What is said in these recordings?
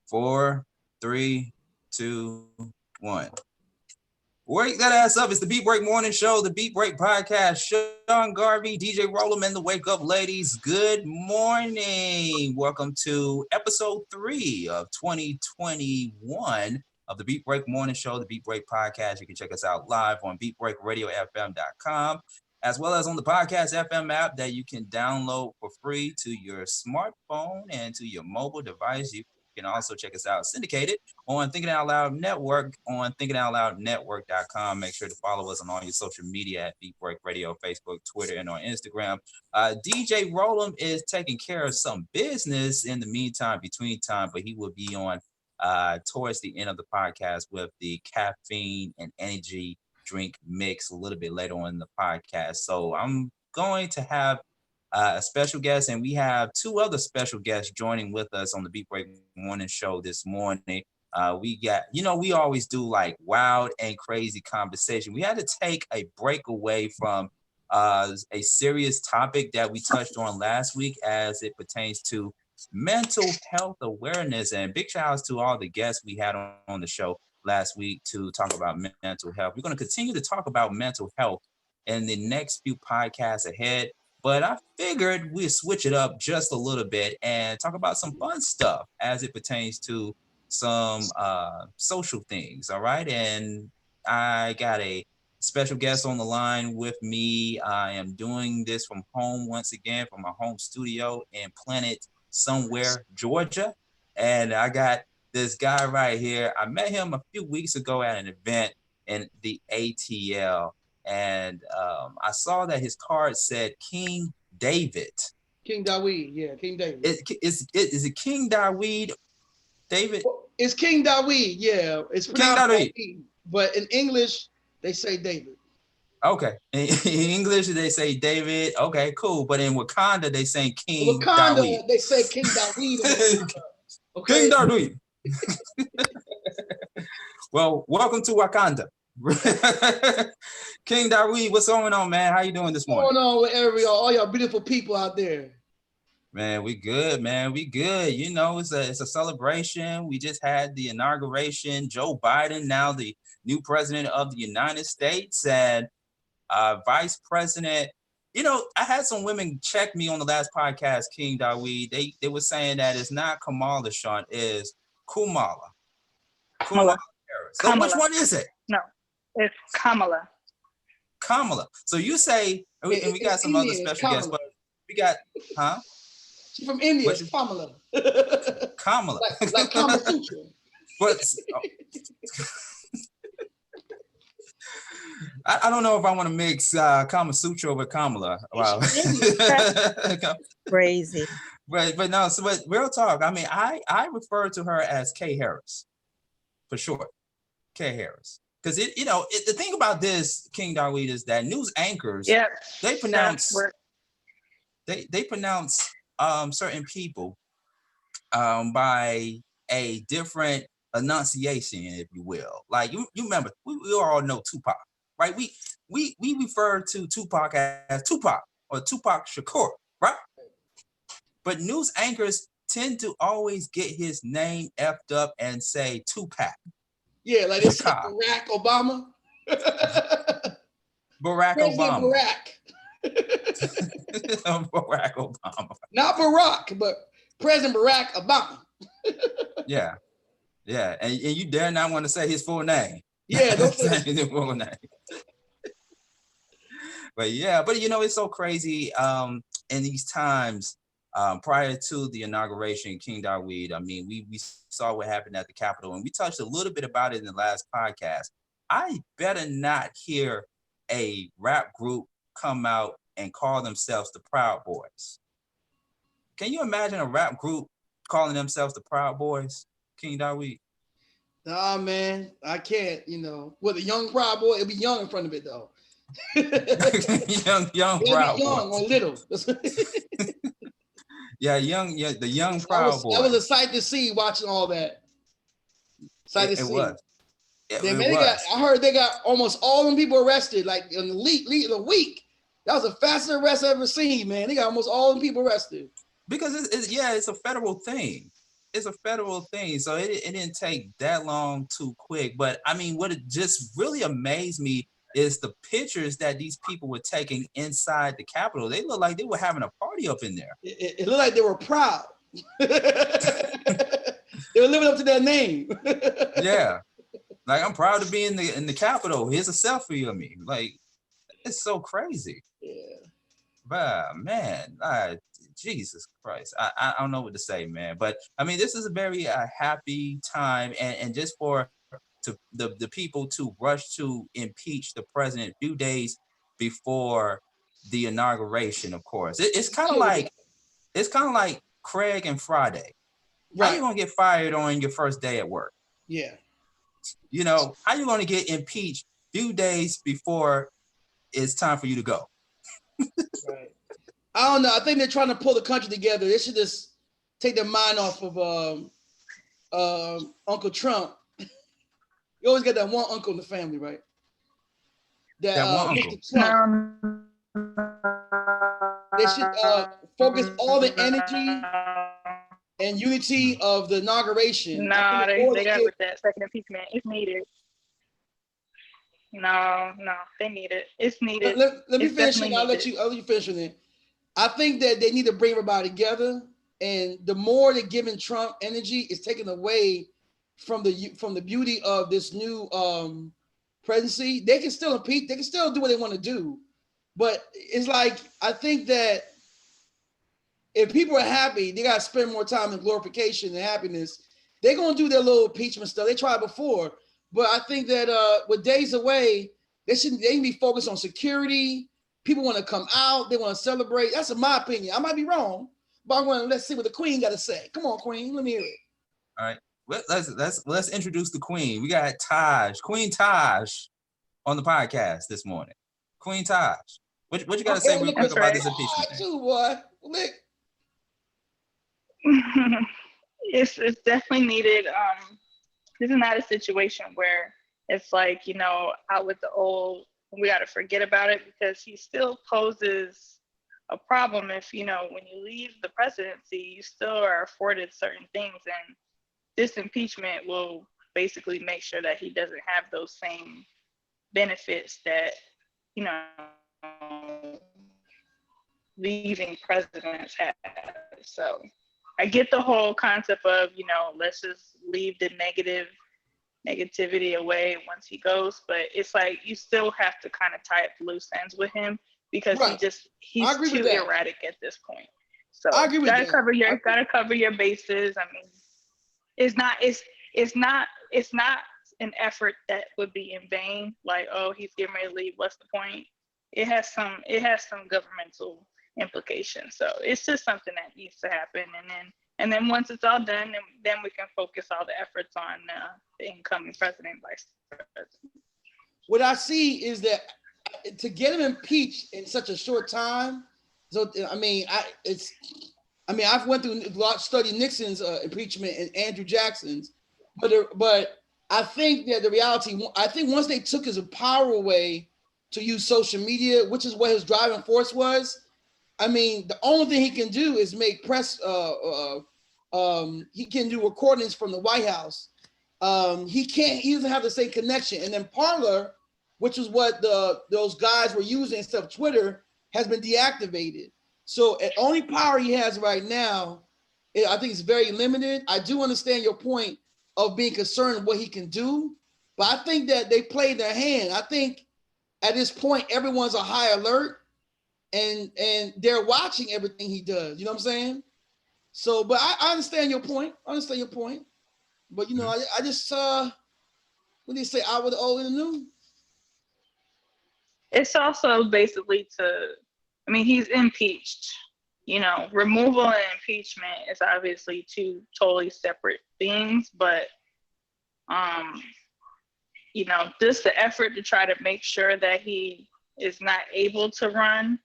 4, 3, 2, 1. Wake that ass up. It's the Beat Break Morning Show, the Beat Break Podcast. Sean Garvey, DJ Rollum, and the Wake Up Ladies. Good morning. Welcome to episode 3 of 2021 of the Beat Break Morning Show, the Beat Break Podcast. You can check us out live on beatbreakradiofm.com, as well as on the Podcast FM app that you can download for free to your smartphone and to your mobile device. You can also check us out syndicated on Thinking Out Loud Network on thinkingoutloudnetwork.com. Make sure to follow us on all your social media at Beat Break Radio, Facebook, Twitter, and on Instagram. DJ Rollum is taking care of some business in the meantime, between time, but he will be on towards the end of the podcast with the caffeine and energy drink mix a little bit later on in the podcast. So I'm going to have a special guest, and we have 2 other special guests joining with us on the Beat Break Morning Show this morning. We got, we always do like wild and crazy conversation. We had to take a break away from a serious topic that we touched on last week as it pertains to mental health awareness. And big shout outs to all the guests we had on the show last week to talk about mental health. We're going to continue to talk about mental health in the next few podcasts ahead. But I figured we'd switch it up just a little bit and talk about some fun stuff as it pertains to some social things, all right? And I got a special guest on the line with me. I am doing this from home once again, from my home studio in Planet Somewhere, Georgia. And I got this guy right here. I met him a few weeks ago at an event in the ATL. And I saw that his card said King David. King Dawid, yeah, King David. Is it King Dawid? David? Well, it's King Dawid, yeah. It's pronounced King Dawid. But in English, they say David. Okay. In English, they say David. Okay, cool. But in Wakanda, they say King Dawid. They say King Dawid. Okay? King Dawid. Well, welcome to Wakanda. King Dawid, what's going on, man? How you doing this morning? What's going on with all y'all beautiful people out there? Man, we good, man. We good. It's a celebration. We just had the inauguration. Joe Biden, now the new president of the United States, and vice president. I had some women check me on the last podcast, King Dawid. They were saying that it's not Kamala, Sean, it's Kamala. Kamala. So which one is it? No, it's Kamala. Kamala. So you say, and we got some other special guests, but we got, huh? She's from India. It's Kamala. Kamala. Like Kama Sutra. But I don't know if I want to mix Kama Sutra with Kamala. Wow. Crazy. But real talk. I mean, I refer to her as K Harris, for sure. K Harris. Because the thing about this, King Dawid, is that news anchors, they pronounce they pronounce certain people by a different enunciation, if you will. Like you remember, we all know Tupac, right? We refer to Tupac as Tupac or Tupac Shakur, right? But news anchors tend to always get his name effed up and say Tupac. Yeah, like they said Barack Obama. Barack Obama. Barack Obama. Not Barack, but President Barack Obama. Yeah. And you dare not want to say his full name. Yeah, don't say his full name. But it's so crazy in these times. Prior to the inauguration, King Dawid, I mean, we saw what happened at the Capitol, and we touched a little bit about it in the last podcast. I better not hear a rap group come out and call themselves the Proud Boys. Can you imagine a rap group calling themselves the Proud Boys, King Dawid? Nah, man, I can't. With a young Proud Boy, it'll be young in front of it though. young Proud Boy. Young or little. Yeah, the young Proud Boy. That was a sight to see watching all that. It was. I heard they got almost all them people arrested, like in a week. That was the fastest arrest I've ever seen, man. They got almost all them people arrested. Because it's a federal thing. It's a federal thing, so it didn't take that long too quick. But I mean, what it just really amazed me is the pictures that these people were taking inside the Capitol. They looked like they were having a party up in there. It looked like they were proud. They were living up to their name. Yeah, like I'm proud to be in the Capitol. Here's a selfie of me. Like it's so crazy. Yeah. But man, Jesus Christ, I don't know what to say, man. But I mean, this is a very happy time, and just for the people to rush to impeach the president a few days before the inauguration. Of course, it's kind of like Craig and Friday. How you gonna get fired on your first day at work? Yeah. You know, how you gonna get impeached few days before it's time for you to go? Right. I don't know. I think they're trying to pull the country together. They should just take their mind off of Uncle Trump. You always get that one uncle in the family, right? That one uncle. Mr. Trump. They should focus all the energy and unity of the inauguration. No, they got with that second impeachment. It's needed. No, they need it. It's needed. Let me finish it. I'll let you finish with it. I think that they need to bring everybody together, and the more they're giving Trump energy, is taken away from the beauty of this new presidency. They can still impeach. They can still do what they want to do, but it's like I think that if people are happy, they got to spend more time in glorification and happiness. They're gonna do their little impeachment stuff. They tried before. But I think that with days away, they can be focused on security. People want to come out. They want to celebrate. That's in my opinion. I might be wrong, but let's see what the Queen got to say. Come on, Queen. Let me hear it. All right. Let's introduce the Queen. We got Queen Taj, on the podcast this morning. Queen Taj, what you got to say real quick about this impeachment? Too, boy. It's definitely needed. This is not a situation where it's like, out with the old, we got to forget about it, because he still poses a problem if, when you leave the presidency, you still are afforded certain things. And this impeachment will basically make sure that he doesn't have those same benefits that, leaving presidents have. So I get the whole concept of, let's just leave the negativity away once he goes, but it's like you still have to kind of tie up loose ends with him, because he's too erratic at this point. So I agree with gotta cover your bases. I mean, it's not an effort that would be in vain. Like, oh, he's getting ready to leave. What's the point? It has some governmental implications. So it's just something that needs to happen, and then once it's all done, then we can focus all the efforts on the incoming president, vice president. What I see is that to get him impeached in such a short time. So I've went through a lot, studied Nixon's impeachment and Andrew Jackson's, but I think that the reality, I think once they took his power away to use social media, which is what his driving force was. I mean, the only thing he can do is make press. He can do recordings from the White House. He doesn't have the same connection. And then Parler, which is what those guys were using instead of Twitter, has been deactivated. So the only power he has right now, I think, is very limited. I do understand your point of being concerned what he can do, but I think that they played their hand. I think at this point, everyone's on high alert, and they're watching everything he does. You know what I'm saying? So, but I understand your point. But I just what do you say? Out with the old and the new. It's also basically he's impeached. Removal and impeachment is obviously two totally separate things, but just the effort to try to make sure that he is not able to run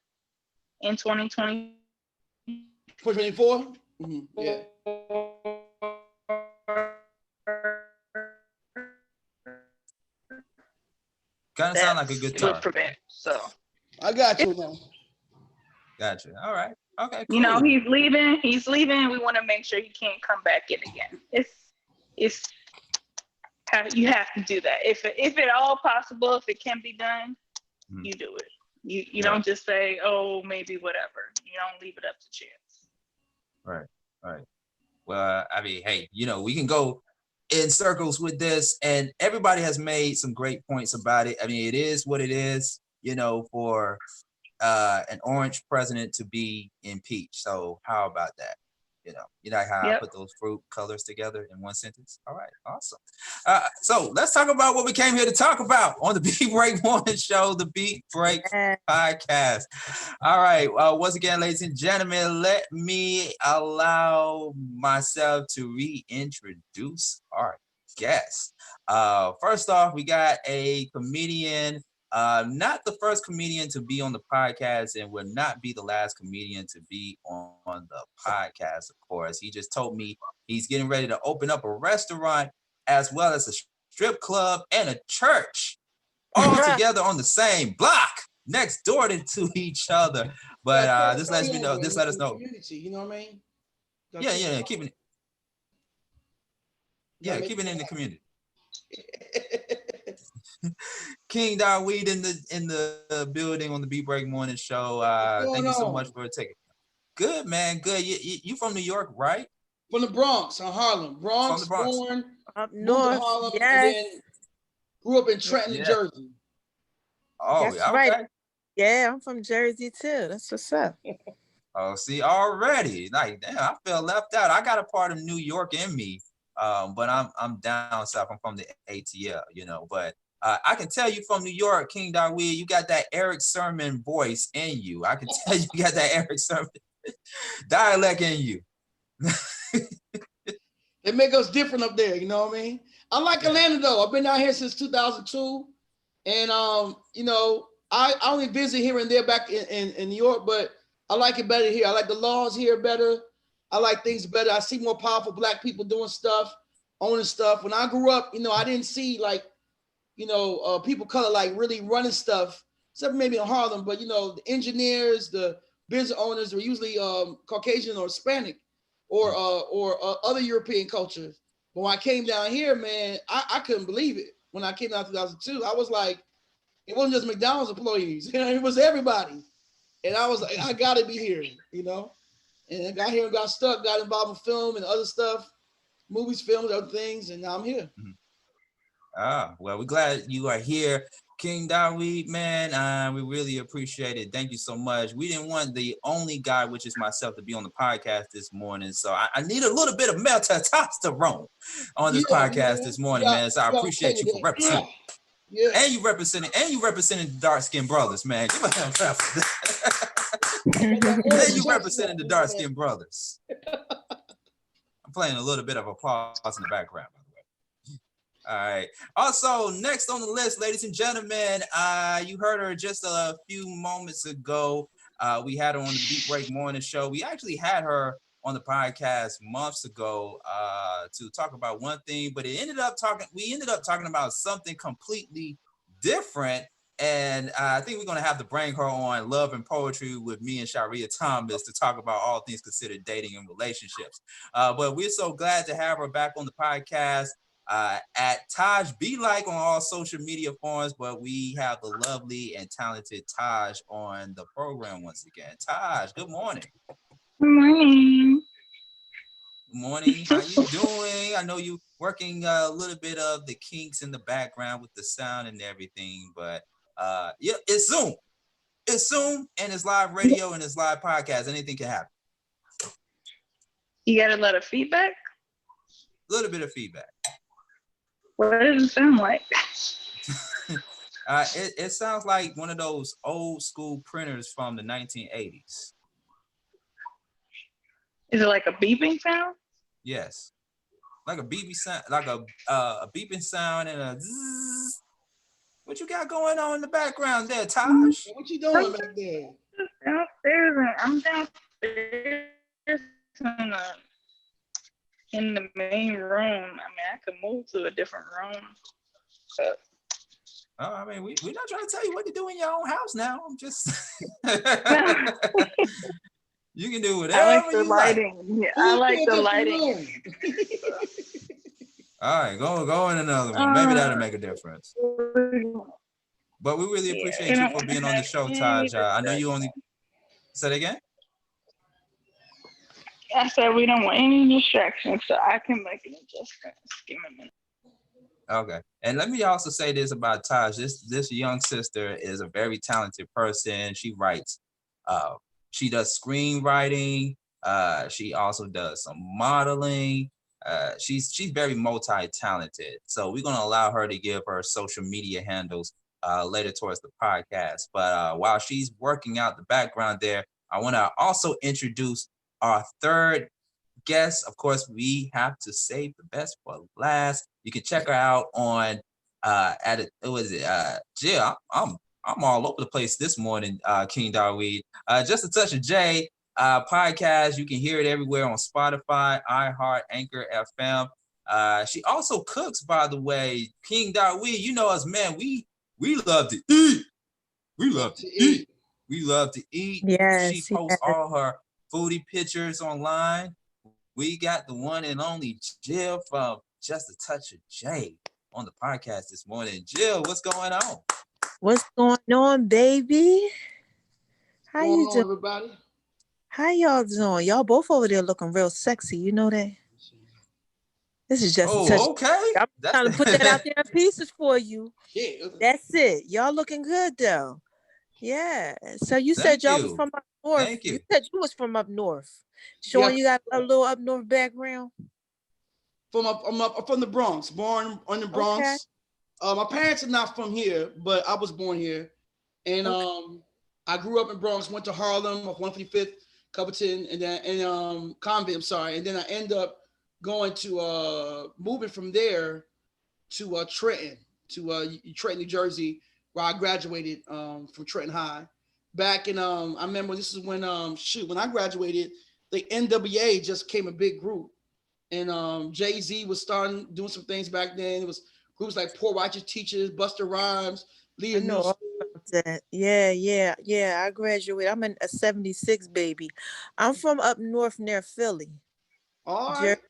in 2020. 2024? Mm-hmm. Yeah. Kind of sound like a good time. Prevent. So I got you now. Gotcha. All right. Okay, You know, cool. he's leaving. He's leaving. We want to make sure he can't come back in again. It's you have to do that. If at all possible, if it can be done, you do it. You Right. don't just say, oh, maybe whatever. You don't leave it up to chance. Right. Right. Well, I mean, hey, we can go in circles with this, and everybody has made some great points about it. I mean, it is what it is, for an orange president to be impeached. So how about that? You know how I Yep. put those fruit colors together in one sentence? All right, awesome. So let's talk about what we came here to talk about on the Beat Break Morning Show, the Beat Break Podcast. All right, once again, ladies and gentlemen, let me allow myself to reintroduce our guest. First off, we got a comedian, not the first comedian to be on the podcast, and will not be the last comedian to be on the podcast, of course. He just told me he's getting ready to open up a restaurant as well as a strip club and a church all together on the same block next door to each other. But this lets me know, this let us know. Community, you know what I mean? Yeah, keeping it in the community. King Dawid in the building on the Beat Break Morning Show. Thank you so much for taking. Good, man. Good. You from New York, right? From the Bronx, Harlem. From the Bronx. Born up moved to north. Harlem, Yes. and then grew up in Trenton, New Jersey. Oh, That's okay. right. Yeah, I'm from Jersey too. That's what's up. Oh, see, already, like, damn, I feel left out. I got a part of New York in me, but I'm down south. I'm from the ATL, But I can tell you from New York, King Dawid, you got that Eric Sermon voice in you. I can tell you got that Eric Sermon dialect in you. They make us different up there, you know what I mean? I like Atlanta though. I've been out here since 2002, and I only visit here and there back in New York, but I like it better here. I like the laws here better. I like things better. I see more powerful Black people doing stuff, owning stuff. When I grew up, I didn't see people color like really running stuff, except maybe in Harlem. But the engineers, the business owners were usually Caucasian or Hispanic, or other European cultures. But when I came down here, man, I couldn't believe it. When I came down in 2002, I was like, it wasn't just McDonald's employees, it was everybody. And I was like, I gotta be here, And I got here and got stuck, got involved in film and other stuff, movies, films, other things, and now I'm here. Well, we're glad you are here, King Dawid, man. We really appreciate it. Thank you so much. We didn't want the only guy, which is myself, to be on the podcast this morning. So I need a little bit of male testosterone on this podcast this morning, man. So I appreciate you for representing. Yeah. And you representing the dark-skinned brothers, man. Give a hand clap for that. And you representing the dark-skinned brothers. I'm playing a little bit of applause in the background, by the way. All right. Also, next on the list, ladies and gentlemen, you heard her just a few moments ago. We had her on the Beat Break Morning Show. We actually had her on the podcast months ago to talk about one thing, but we ended up talking about something completely different. And I think we're going to have to bring her on Love and Poetry with me and Sharia Thomas to talk about all things considered dating and relationships. But we're so glad to have her back on the podcast at Taj Be Like on all social media forums. But we have the lovely and talented Taj on the program once again. Taj, good morning. Good morning. Good morning. How you doing? I know you working a little bit of the kinks in the background with the sound and everything, but yeah, it's Zoom. It's Zoom and it's live radio and it's live podcast. Anything can happen. You got a lot of feedback? A little bit of feedback. What does it sound like? It sounds like one of those old school printers from the 1980s. Is it like a beeping sound? Yes. Like a beeping sound, like a beeping sound and a zzz. What you got going on in the background there, Taj? What you doing back there? Downstairs. I'm downstairs in the main room. I mean, I could move to a different room. But I mean, we're not trying to tell you what to do in your own house now. I'm just You can do I like whatever the you like. lighting. Yeah, I like the lighting. All right, go in another room. Maybe that'll make a difference. But we really Yeah, we appreciate you don't for want to being on the have show, any Taj. I know you only distractions. said it again. I said we don't want any distractions, so I can make an adjustment. Just give me a minute. Okay. And let me also say this about Taj. This young sister is a very talented person. She writes, she does screenwriting. She also does some modeling. She's very multi-talented. So we're gonna allow her to give her social media handles later towards the podcast. But while she's working out the background there, I want to also introduce our third guest. Of course, we have to save the best for last. You can check her out on at it. What is it? Jill, I'm all over the place this morning, King Dawid. Just a touch of J podcast. You can hear it everywhere on Spotify, iHeart, Anchor FM. She also cooks, by the way. King Dawid, you know us, man. We love to eat. We love to eat. We love to eat. She Yes, posts yes. all her foodie pictures online. We got the one and only Jill from Just a Touch of J on the podcast this morning. Jill, what's going on? What's going on, baby? How What's you going on, doing? everybody? How y'all doing? Y'all both over there looking real sexy. You know that? This is just a touch. Oh, okay. I'm That's trying to put that out there in pieces for you. Yeah. That's it. Y'all looking good though. Yeah. So you said Thank y'all was you. from up north. Thank You you. said you was from up north. Yeah. Sean, you got a little up north background. I'm from the Bronx, born in the Okay. Bronx. My parents are not from here, but I was born here, and Okay. I grew up in Bronx. Went to Harlem, off 155th, Covington, and then Convent. I'm sorry, and then I end up going to moving from there to Trenton, Trenton, New Jersey, where I graduated from Trenton High. Back in I remember this is when when I graduated, the NWA just came a big group, and Jay-Z was starting doing some things back then. It was groups like Poor Righteous Teachers, Buster Rhymes, I Leah know New all School. about that. Yeah, yeah, yeah. I graduated. I'm in a 76 baby. I'm from up north near Philly. All right, Jer-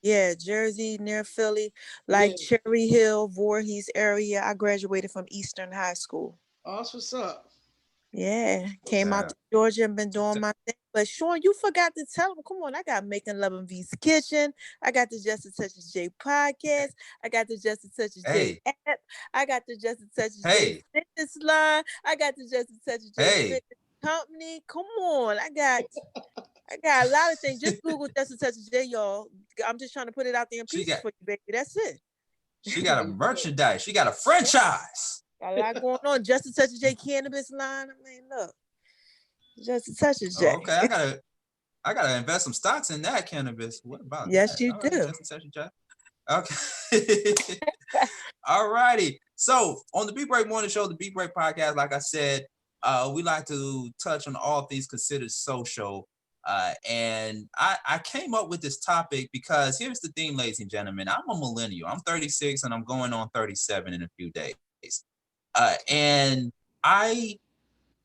yeah, Jersey near Philly, yeah, like Cherry Hill, Voorhees area. I graduated from Eastern High School. oh, that's what's up. Yeah, came out Yeah. to Georgia and been doing my thing. But Sean, you forgot to tell them. Come on, I got Making Love in V's Kitchen. I got the Just a Touch of J podcast. I got the Just a Touch of J Hey, app. I got the Just a Touch of J hey, fitness line. I got the Just a Touch of J hey. fitness company. Come on, I got a lot of things. Just Google Just a Touch of J, y'all. I'm just trying to put it out there in She pieces got for you, baby. That's it. she got a merchandise. She got a franchise. Got a lot going on. Just a Touch of J cannabis line. I mean, look, Just a Touch of Oh, J. okay. I gotta invest some stocks in that cannabis. What about Yes, that? you All right, do. just a touch of J. Okay. All righty. So on the Beat Break Morning Show, the Beat Break Podcast, like I said, we like to touch on all things considered social. And I came up with this topic because here's the thing, ladies and gentlemen. I'm a millennial. I'm 36 and I'm going on 37 in a few days. And I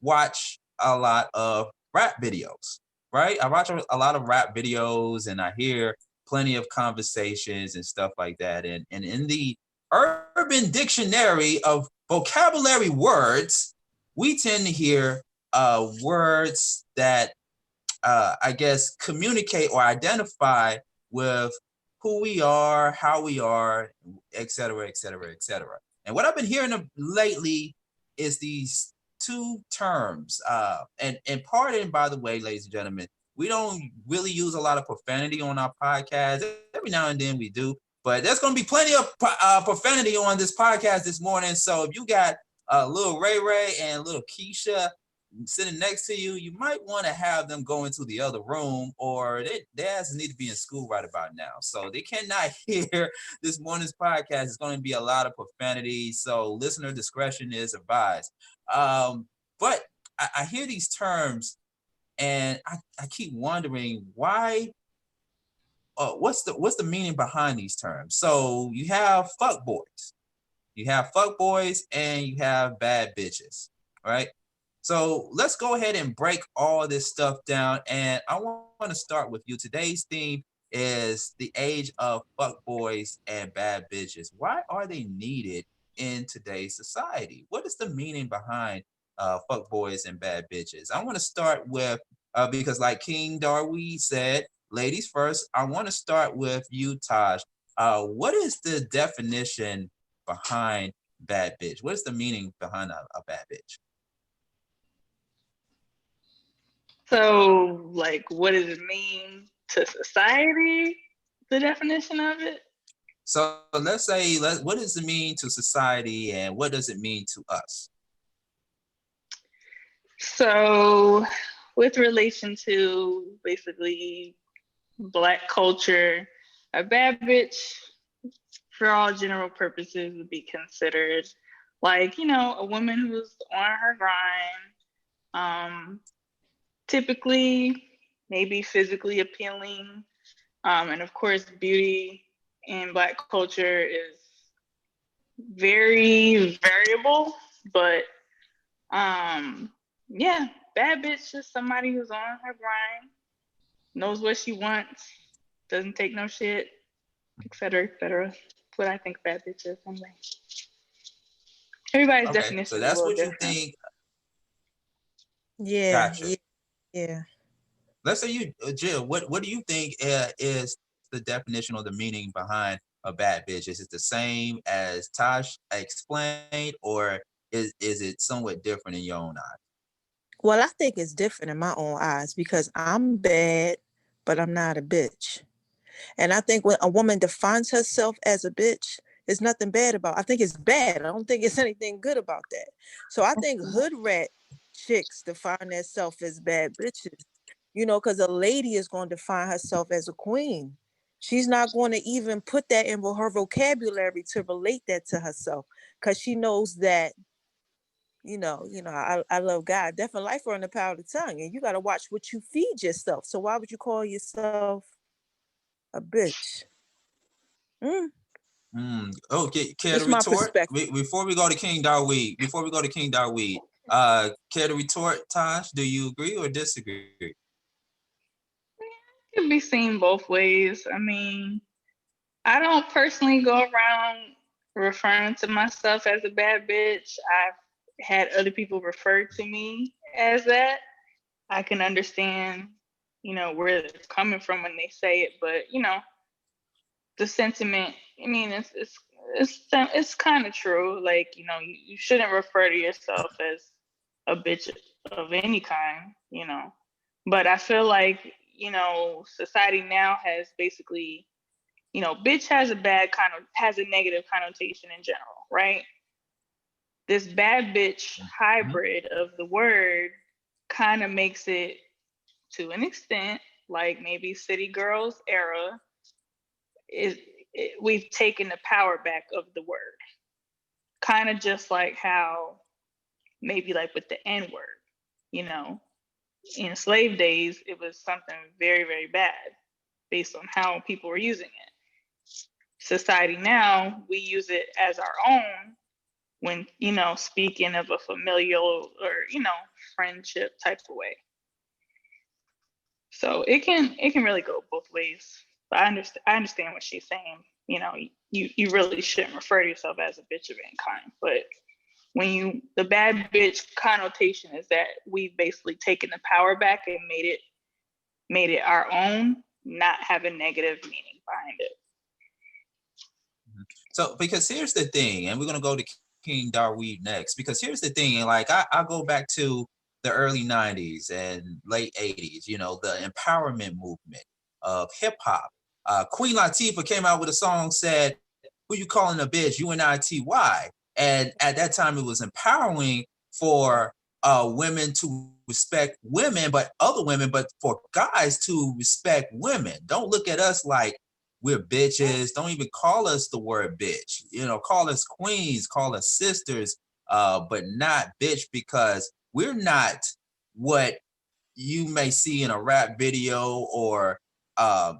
watch a lot of rap videos, right? I watch a lot of rap videos and I hear plenty of conversations and stuff like that. And in the Urban Dictionary of vocabulary words, we tend to hear words that I guess communicate or identify with who we are, how we are, et cetera, et cetera, et cetera. And what I've been hearing lately is these two terms. And pardon, by the way, ladies and gentlemen, we don't really use a lot of profanity on our podcast. Every now and then we do, but there's going to be plenty of profanity on this podcast this morning. So if you got little Ray Ray and little Keisha sitting next to you, you might want to have them go into the other room, or their asses need to be in school right about now. So they cannot hear this morning's podcast. It's going to be a lot of profanity, so listener discretion is advised. But I hear these terms, and I keep wondering why. What's the meaning behind these terms? So you have fuck boys, and you have bad bitches, right? So let's go ahead and break all this stuff down. And I want to start with you. Today's theme is the age of fuckboys and bad bitches. Why are they needed in today's society? What is the meaning behind fuckboys and bad bitches? I want to start with, because like King Dawid said, ladies first, I want to start with you, Taj. What is the definition behind bad bitch? What is the meaning behind a bad bitch? So, like, what does it mean to society? The definition of it? So let's say, what does it mean to society and what does it mean to us? So, with relation to basically Black culture, a bad bitch, for all general purposes, would be considered like, a woman who's on her grind, typically maybe physically appealing. And of course, beauty in Black culture is very variable, but yeah, bad bitch is somebody who's on her grind, knows what she wants, doesn't take no shit, et cetera, et cetera. That's what I think bad bitch is anyway. Everybody's Okay, definition so is a that's little what you different. think. Yeah, Gotcha. yeah. Let's say you, Jill, what do you think is the definition or the meaning behind a bad bitch? Is it the same as Tosh explained, or is it somewhat different in your own eyes? Well, I think it's different in my own eyes because I'm bad, but I'm not a bitch. And I think when a woman defines herself as a bitch, there's nothing bad about it. I think it's bad. I don't think it's anything good about that. So I think hood rat chicks define themselves as bad bitches, because a lady is going to define herself as a queen. She's not going to even put that in her vocabulary to relate that to herself because she knows that I love God. Death and life are in the power of the tongue, and you got to watch what you feed yourself. So why would you call yourself a bitch? Okay, care to Just my retort? perspective. Before we go to King Dawid, care to retort, Tosh? Do you agree or disagree? It can be seen both ways. I mean, I don't personally go around referring to myself as a bad bitch. I've had other people refer to me as that. I can understand, where it's coming from when they say it, but the sentiment. I mean, it's kind of true. Like, you shouldn't refer to yourself as a bitch of any kind. But I feel like society now has basically, bitch has a negative connotation in general, right? This bad bitch hybrid of the word kind of makes it, to an extent, like maybe City Girls era, we've taken the power back of the word. Kind of just like how maybe like with the N word, in slave days, it was something very, very bad based on how people were using it. Society now, we use it as our own when, speaking of a familial or, friendship type of way. So it can really go both ways. But I understand what she's saying. You really shouldn't refer to yourself as a bitch of any kind. But the bad bitch connotation is that we've basically taken the power back and made it our own, not have a negative meaning behind it. So, because here's the thing, and we're gonna go to King Dawid next, because here's the thing, and like I go back to the early 90s and late 80s, the empowerment movement of hip hop. Queen Latifah came out with a song said, "Who you calling a bitch? UNITY." And at that time, it was empowering for women to respect women, but other women, but for guys to respect women. Don't look at us like we're bitches. Don't even call us the word bitch. Call us queens, call us sisters, but not bitch, because we're not what you may see in a rap video or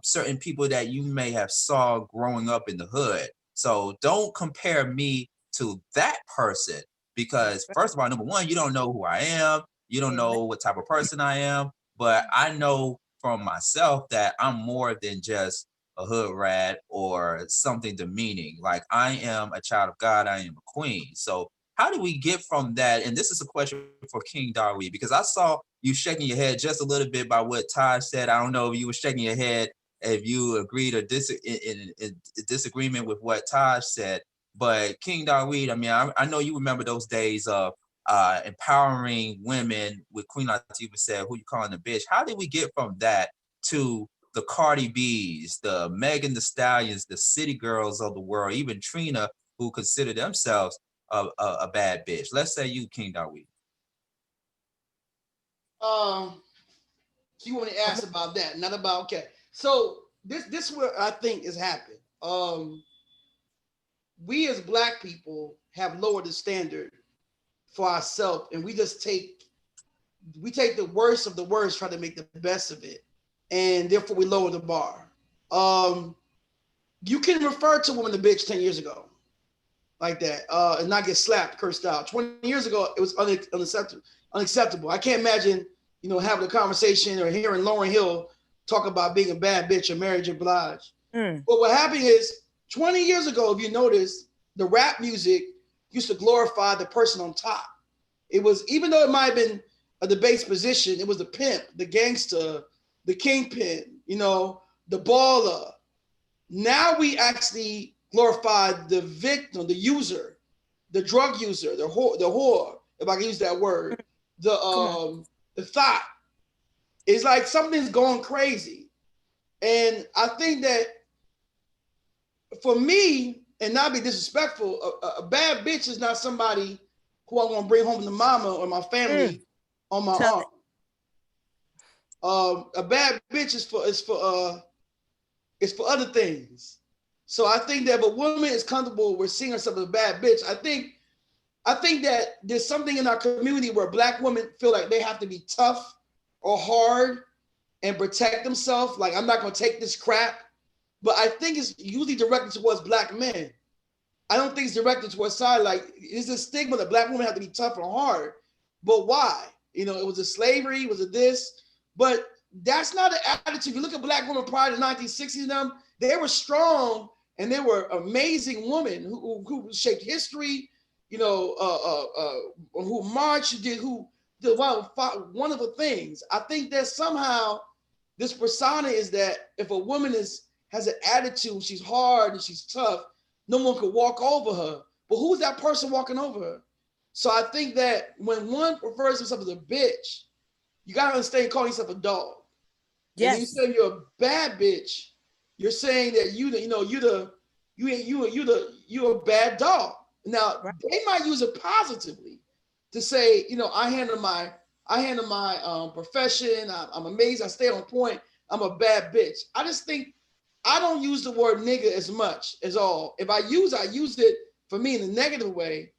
certain people that you may have saw growing up in the hood. So don't compare me to that person, Because first of all, number one, you don't know who I am. You don't know what type of person I am. But I know from myself that I'm more than just a hood rat or something demeaning. Like, I am a child of God. I am a queen. So how do we get from that? And this is a question for King Dawid, because I saw you shaking your head just a little bit by what Taj said. I don't know if you were shaking your head, if you agreed or in disagreement with what Taj said. But King Dawid, I mean, I know you remember those days of empowering women with Queen Latifah said, who you calling a bitch? How did we get from that to the Cardi B's, the Megan Thee Stallions, the city girls of the world, even Trina, who consider themselves a bad bitch? Let's say you, King Dawid. You want to ask about that, not about, okay. So this is what I think is happening. We as Black people have lowered the standard for ourselves, and we take the worst of the worst, try to make the best of it, and therefore we lower the bar. You can refer to a woman a bitch 10 years ago like that and not get slapped, cursed out. 20 years ago, it was unacceptable. I can't imagine, having a conversation or hearing Lauryn Hill talk about being a bad bitch or Mary J. Blige. But what happened is, 20 years ago, if you notice, the rap music used to glorify the person on top. It was, even though it might have been a debased position, it was the pimp, the gangster, the kingpin, the baller. Now we actually glorify the victim, the user, the drug user, the whore, if I can use that word, the thought. It's like something's going crazy. And I think that for me, and not be disrespectful, a bad bitch is not somebody who I want to bring home to mama or my family on my arm. A bad bitch is for other things. So I think that if a woman is comfortable with seeing herself as a bad bitch, I think that there's something in our community where Black women feel like they have to be tough or hard and protect themselves. Like, I'm not going to take this crap. But I think it's usually directed towards Black men. I don't think it's directed towards side. Like, it's a stigma that Black women have to be tough and hard. But why? It was a slavery, was it this? But that's not an attitude. If you look at Black women prior to the 1960s, they were strong and they were amazing women who shaped history, who marched, who did wonderful things. I think that somehow this persona is that if a woman has an attitude, she's hard and she's tough, no one could walk over her. But who's that person walking over her? So I think that when one refers to himself as a bitch, you gotta understand calling yourself a dog. Yes. And then you say you're a bad bitch, you're saying that you're a bad dog. Now they might use it positively to say, I handle my profession. I'm amazing. I stay on point. I'm a bad bitch. I just think I don't use the word nigga as much as all. If I use it for me in a negative way,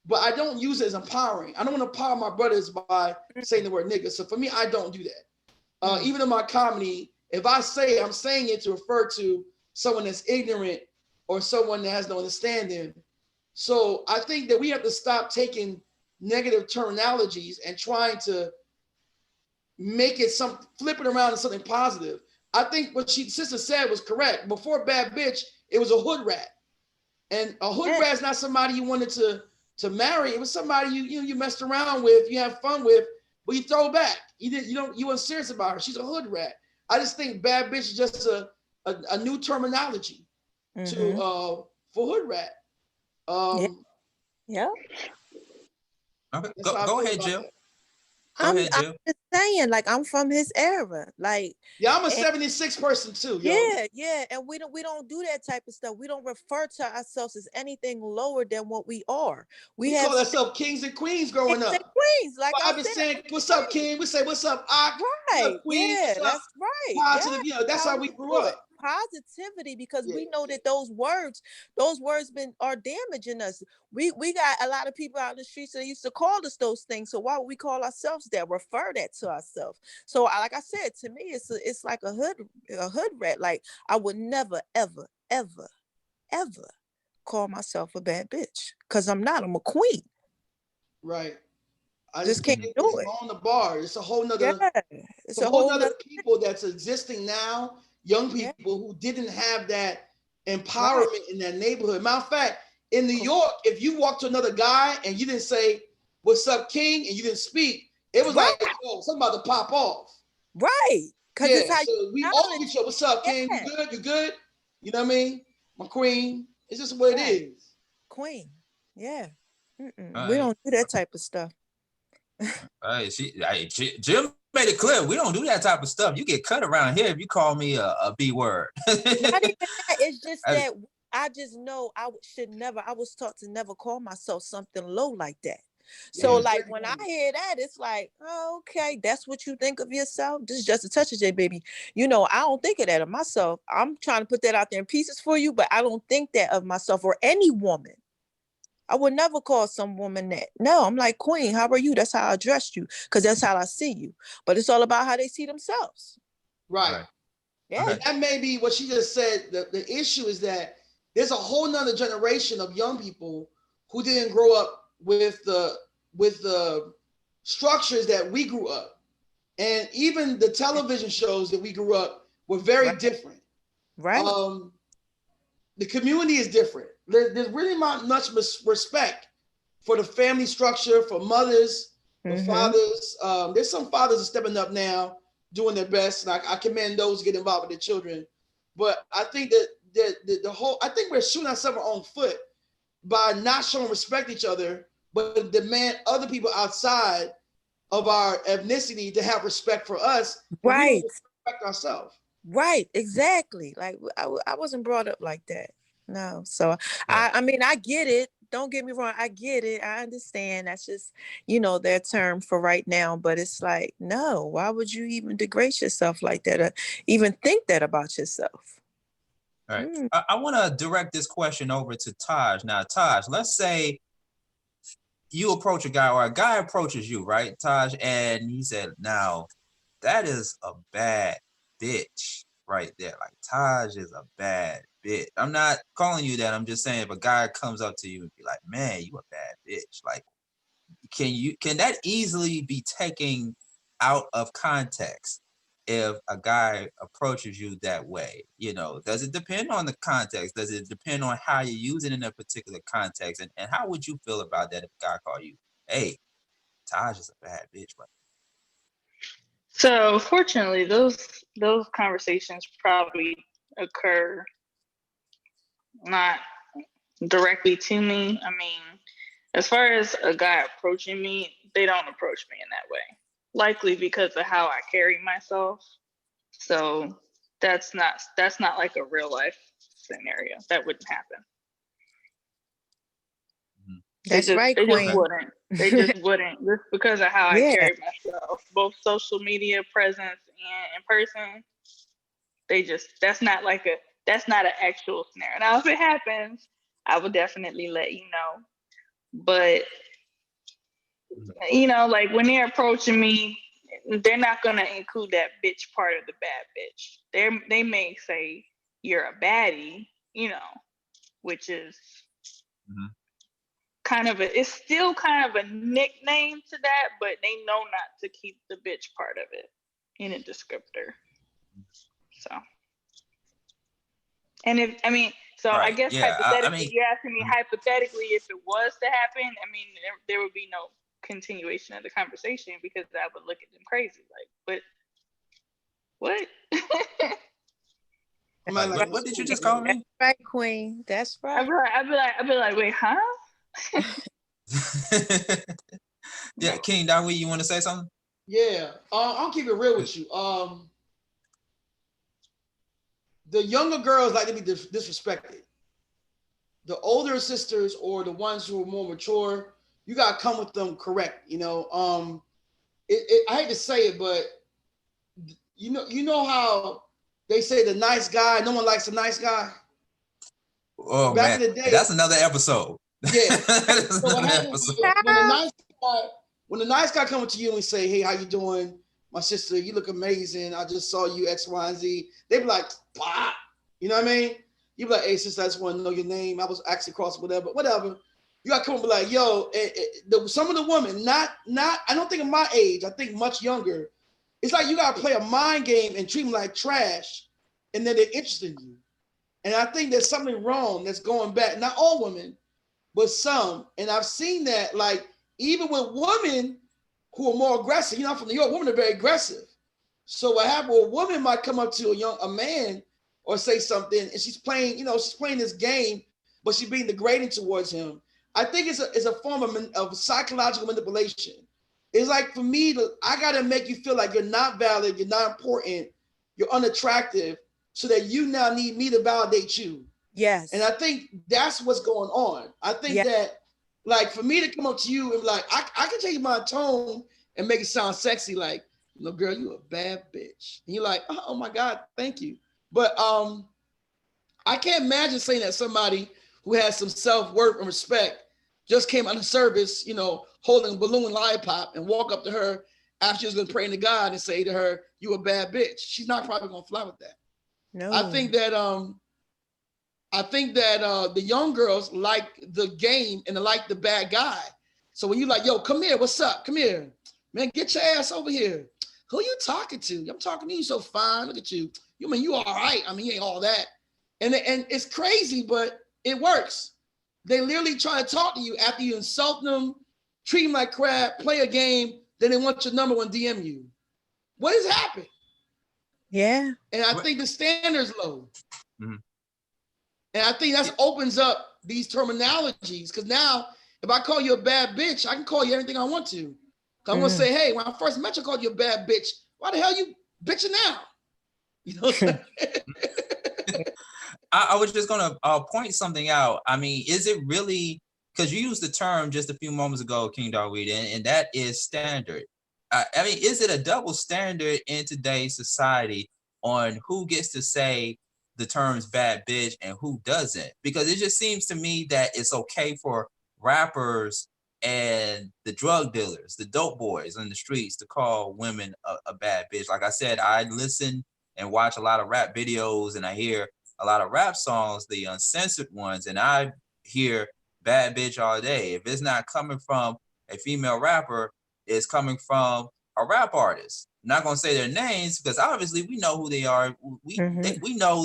but I don't use it as empowering. I don't want to empower my brothers by saying the word nigga. So for me, I don't do that. Even in my comedy, if I say it, I'm saying it to refer to someone that's ignorant or someone that has no understanding. So I think that we have to stop taking negative terminologies and trying to make it flip it around to something positive. I think what sister said was correct. Before bad bitch, it was a hood rat. And a hood rat is not somebody you wanted to marry. It was somebody you messed around with, you have fun with, but you throw back. You weren't serious about her. She's a hood rat. I just think bad bitch is just a new terminology for hood rat. Yeah. Okay. Go ahead, Jill. I'm just saying, like, I'm from his era. Like, yeah, I'm a 76 person too. Yo. Yeah. And we don't do that type of stuff. We don't refer to ourselves as anything lower than what we are. We call ourselves kings and queens growing up. Queens, like I've been saying, what's up, king? We say, what's up, Ak? Right. Queen? Yeah, that's right. Positive, that's how we grew up. Positivity, because we know that those words are damaging us. We got a lot of people out in the streets that used to call us those things. So why would we call ourselves that? Refer that to ourselves. So like I said, to me, it's like a hood rat. Like, I would never, ever, ever, ever call myself a bad bitch, because I'm not. I'm a queen. Right. I Just just can't think do it's it. on the bar. It's a whole nother, Yeah, it's some a whole whole nother nother. people that's existing now, young Yeah, people who didn't have that right. empowerment in that neighborhood. Matter of fact, in New Correct. York, if you walk to another guy and you didn't say, "What's up, King?" and you didn't speak, it was Right, like, oh, something about to pop off. right. Because Yeah, it's how you so we all acknowledge. get you. What's up, King? You Yeah, good? You good? You know what I mean? My queen. It's just what it right. is. Queen. Yeah. All We right. don't do that type of stuff. All right. Jim made it clear we don't do that type of stuff. You get cut around here if you call me a B word. Not even that. It's just I- that I just know should never. I was taught to never call myself something low like that. So, Yeah, Mhm. like very when I funny. hear that, it's like, oh, okay, that's what you think of yourself. This is just a touch of J, baby. You know, I don't think of that of myself. I'm trying to put that out there in pieces for you, but I don't think that of myself or any woman. I would never call some woman that. No, I'm like, queen, how are you? That's how I address you, because that's how I see you. But it's all about how they see themselves. Right. Right. Yeah. Okay. And that may be what she just said. The issue is that there's a whole nother generation of young people who didn't grow up with the structures that we grew up. And even the television shows that we grew up were very Right. different. Right. The community is different. There's really not much respect for the family structure, for mothers, for fathers. There's some fathers are stepping up now, doing their best, and I commend those who get involved with their children. But I think that the whole, I think we're shooting ourselves our own foot by not showing respect to each other, but demand other people outside of our ethnicity to have respect for us, but we don't Right. respect ourselves. Right, exactly. Like I wasn't brought up like that. No. So Right. I mean I get it. Don't get me wrong. I get it. I understand. That's just, their term for right now. But it's like, no, why would you even degrade yourself like that? Or even think that about yourself? All right. Mm, I want to direct this question over to Taj. Now, Taj, let's say you approach a guy or a guy approaches you, right, Taj? And he said, now, that is a bad bitch right there. Like, Taj is a bad bitch. I'm not calling you that. I'm just saying if a guy comes up to you and be like, man, you a bad bitch. Like, can that easily be taken out of context if a guy approaches you that way? Does it depend on the context? Does it depend on how you use it in a particular context? And how would you feel about that if a guy called you, hey, Taj is a bad bitch, right? So fortunately, those conversations probably occur not directly to me. I mean, as far as a guy approaching me, they don't approach me in that way. Likely because of how I carry myself. So that's not like a real life scenario. That wouldn't happen. that's right, They just Queen. wouldn't. They just wouldn't. Just because of how I Yeah. carry myself, both social media presence and in person. That's not an actual scenario. Now, if it happens, I will definitely let you know. But like when they're approaching me, they're not gonna include that bitch part of the bad bitch. They may say you're a baddie, which is it's still kind of a nickname to that, but they know not to keep the bitch part of it in a descriptor. So, and I guess Yeah. hypothetically, you're asking me hypothetically if it was to happen. I mean, there would be no continuation of the conversation because I would look at them crazy, like, what? What did you just call That's me? right, Queen. That's right. I'd be like, wait, huh? Yeah, King Dawid, you want to say something? Yeah, I'll keep it real with you. The younger girls like to be disrespected. The older sisters or the ones who are more mature, you gotta come with them correct. I hate to say it, but you know how they say the nice guy, no one likes a nice guy. Oh Back man, in the day, that's another episode. yeah. That's So what another happens episode. when the nice guy coming to you and say, "Hey, how you doing, my sister? You look amazing. I just saw you X, Y, and Z." They be like, "Bah," you know what I mean? You be like, "Hey, sister, I just want to know your name. I was actually crossing whatever." You gotta come and be like, yo, some of the women, not, I don't think of my age, I think much younger. It's like you gotta play a mind game and treat them like trash, and then they're interested in you. And I think there's something wrong that's going back. Not all women, but some. And I've seen that, like, even with women who are more aggressive. You know, I'm from New York, women are very aggressive. So what happened? A woman might come up to a man or say something, and she's playing, she's playing this game, but she's being degrading towards him. I think it's a form of psychological manipulation. It's like, for me, I gotta make you feel like you're not valid, you're not important, you're unattractive, so that you now need me to validate you. Yes. And I think that's what's going on. I think that, like, for me to come up to you and like, I can change my tone and make it sound sexy, like, girl, you a bad bitch. And you're like, oh my God, thank you. But I can't imagine saying that somebody who has some self-worth and respect just came out of service, holding a balloon lollipop, and walk up to her after she was going to pray to God and say to her, you a bad bitch. She's not probably going to fly with that. No. I think that the young girls like the game and they like the bad guy. So when you like, yo, come here, what's up? Come here, man, get your ass over here. Who you talking to? I'm talking to you, so fine. Look at you. You all right. I mean, you ain't all that. And it's crazy, but it works. They literally try to talk to you after you insult them, treat them like crap, play a game, then they want your number and DM you. What has happened? Yeah. And I think the standard's low. Mm-hmm. And I think that opens up these terminologies, because now if I call you a bad bitch, I can call you everything I want to. I'm going to say, hey, when I first met you, I called you a bad bitch. Why the hell you bitching now? You know what I'm saying? I was just going to point something out. I mean, is it really, because you used the term just a few moments ago, King Dawid, and that is standard. I mean, is it a double standard in today's society on who gets to say the terms bad bitch and who doesn't? Because it just seems to me that it's okay for rappers and the drug dealers, the dope boys on the streets, to call women a bad bitch. Like I said, I listen and watch a lot of rap videos, and I hear a lot of rap songs, the uncensored ones, and I hear bad bitch all day. If it's not coming from a female rapper, it's coming from a rap artist. I'm not gonna say their names because obviously we know who they are. We know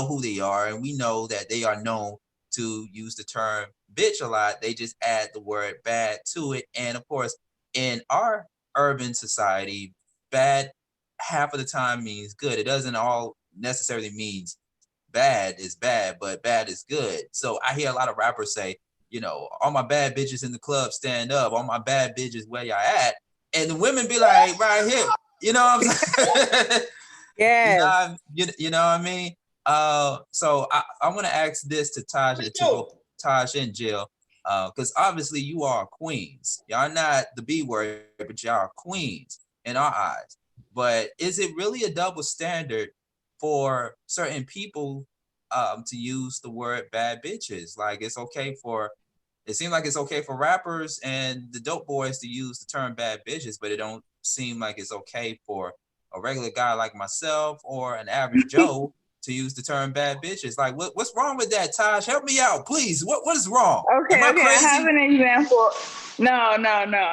who they are, and we know that they are known to use the term bitch a lot. They just add the word bad to it. And of course, in our urban society, bad half of the time means good. It doesn't all necessarily means bad is bad, but bad is good. So I hear a lot of rappers say, all my bad bitches in the club stand up, all my bad bitches where y'all at. And the women be like, right here. You know what I'm saying? Yeah. You know what I mean? So I want to ask this to Taj, Taj and Jill, because obviously you are queens. Y'all not the B word, but y'all are queens in our eyes. But is it really a double standard for certain people to use the word bad bitches? Like it seems like it's okay for rappers and the dope boys to use the term bad bitches, but it don't seem like it's okay for a regular guy like myself or an average Joe to use the term bad bitches. Like, what's wrong with that, Taj? Help me out, please. What is wrong? Okay, Am I crazy? I have an example. No.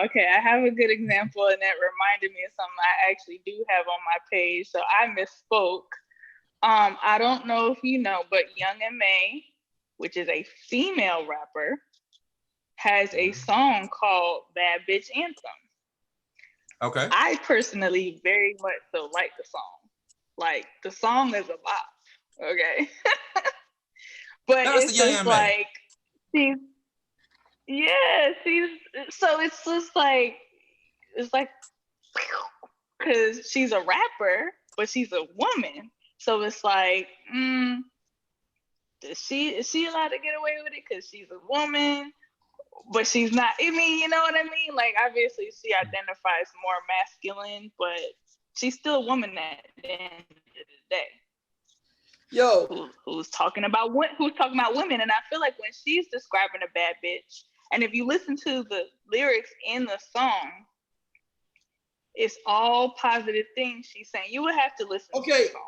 Okay, I have a good example, and that reminded me of something I actually do have on my page. So I misspoke. I don't know if you know, but Young M.A., which is a female rapper, has a song called Bad Bitch Anthem. Okay. I personally very much so like the song. Like, the song is a bop, okay? But it's just like, so it's just like, because she's a rapper, but she's a woman. So it's like, is she allowed to get away with it because she's a woman? But she's not. I mean, you know what I mean? Like, obviously she identifies more masculine, but she's still a woman at the end of the day. Yo, who's talking about women? And I feel like when she's describing a bad bitch, and if you listen to the lyrics in the song, it's all positive things she's saying. You would have to listen to the song.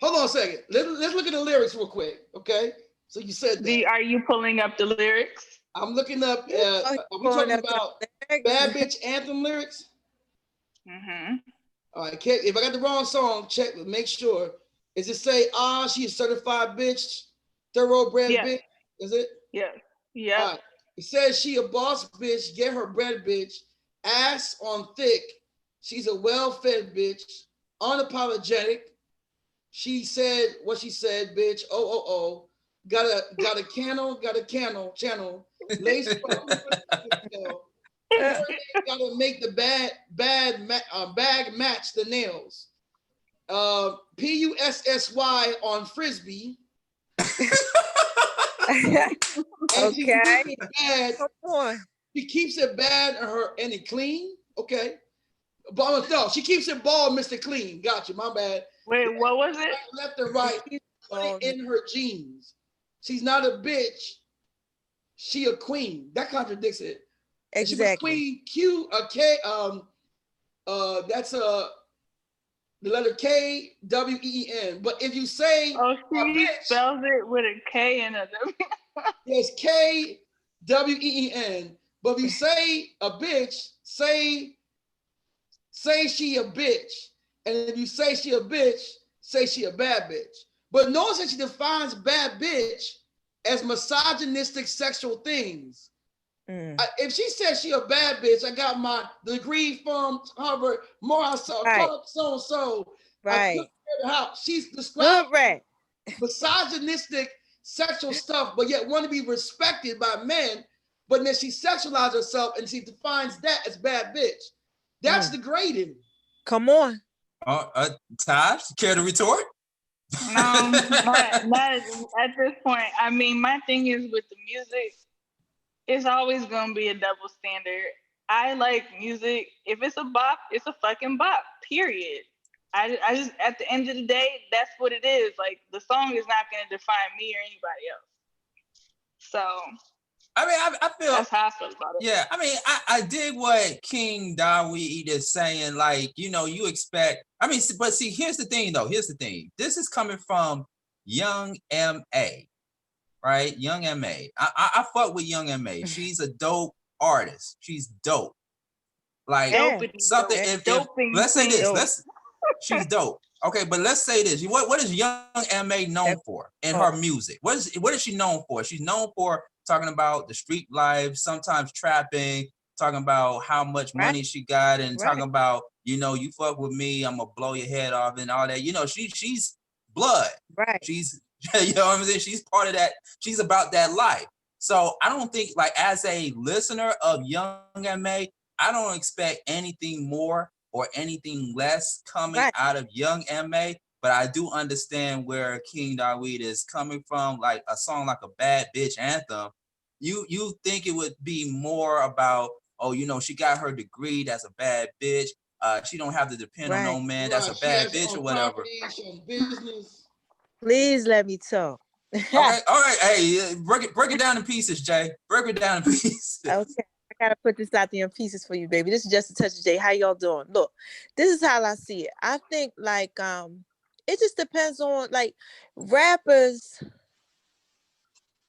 Hold on a second. Let's look at the lyrics real quick, okay? So you said that. Are you pulling up the lyrics? I'm looking up. Oh, Are we going talking up to about legs. Bad Bitch Anthem lyrics? Mm-hmm. All right, if I got the wrong song, check. Make sure. Is it say, she a certified bitch, thoroughbred Yes. bitch? Is it? Yes. All Yep. right. It says she a boss bitch, get her bread bitch, ass on thick. She's a well-fed bitch, unapologetic. She said what she said, bitch. Oh. Got a channel. Lace front, gotta make the bag match the nails. Pussy on frisbee. And she keeps Okay. it bad. Come on. She keeps it bad and it clean. Okay. But no, she keeps it bald, Mr. Clean. Gotcha. My bad. Wait, what was it? Left and right. Put it in her jeans. She's not a bitch. She a queen. That contradicts it. Exactly. She was queen K. That's the letter KWEEN. But if you say Oh, a she bitch, spells it with a K and a W. it's KWEEN. But if you say a bitch, say she a bitch. And if you say she a bitch, say she a bad bitch. But notice that she defines bad bitch as misogynistic sexual things. If she says she a bad bitch, I got my degree from Harvard, Morehouse, so. Right. She's described Good rat. misogynistic sexual stuff, but yet want to be respected by men. But then she sexualizes herself and she defines that as bad bitch. That's degrading. Come on. Taj, care to retort? No, not at this point. I mean, my thing is with the music, it's always gonna be a double standard. I like music. If it's a bop, it's a fucking bop. Period. I just at the end of the day, that's what it is. Like the song is not gonna define me or anybody else. So I mean, I feel that's how I feel about it. Yeah, I mean, I dig what King Dawid is saying. Like, you expect. I mean, but see, here's the thing, though. Here's the thing. This is coming from Young M.A., right? Young M.A. I fuck with Young M.A. She's a dope artist. She's dope. Like something. If let's say this, she's dope. Okay, but let's say this. What is Young M.A. known for in her music? What is she known for? She's known for talking about the street life, sometimes trapping, talking about how much money she got, and talking about, you fuck with me, I'm gonna blow your head off and all that. She's blood. Right. She's what I'm saying? She's part of that. She's about that life. So I don't think, like, as a listener of Young M.A., I don't expect anything more or anything less coming out of Young M.A., but I do understand where King Dawid is coming from. Like a song like a Bad Bitch Anthem, you think it would be more about, she got her degree, that's a bad bitch. She don't have to depend on no man, that's a bad bitch or whatever. Business. Please let me talk. Okay, all right. Hey, break it down in pieces, Jay. Break it down in pieces. Okay. I gotta put this out there in pieces for you, baby. This is just a touch of Jay. How y'all doing? Look, this is how I see it. I think like it just depends on, like, rappers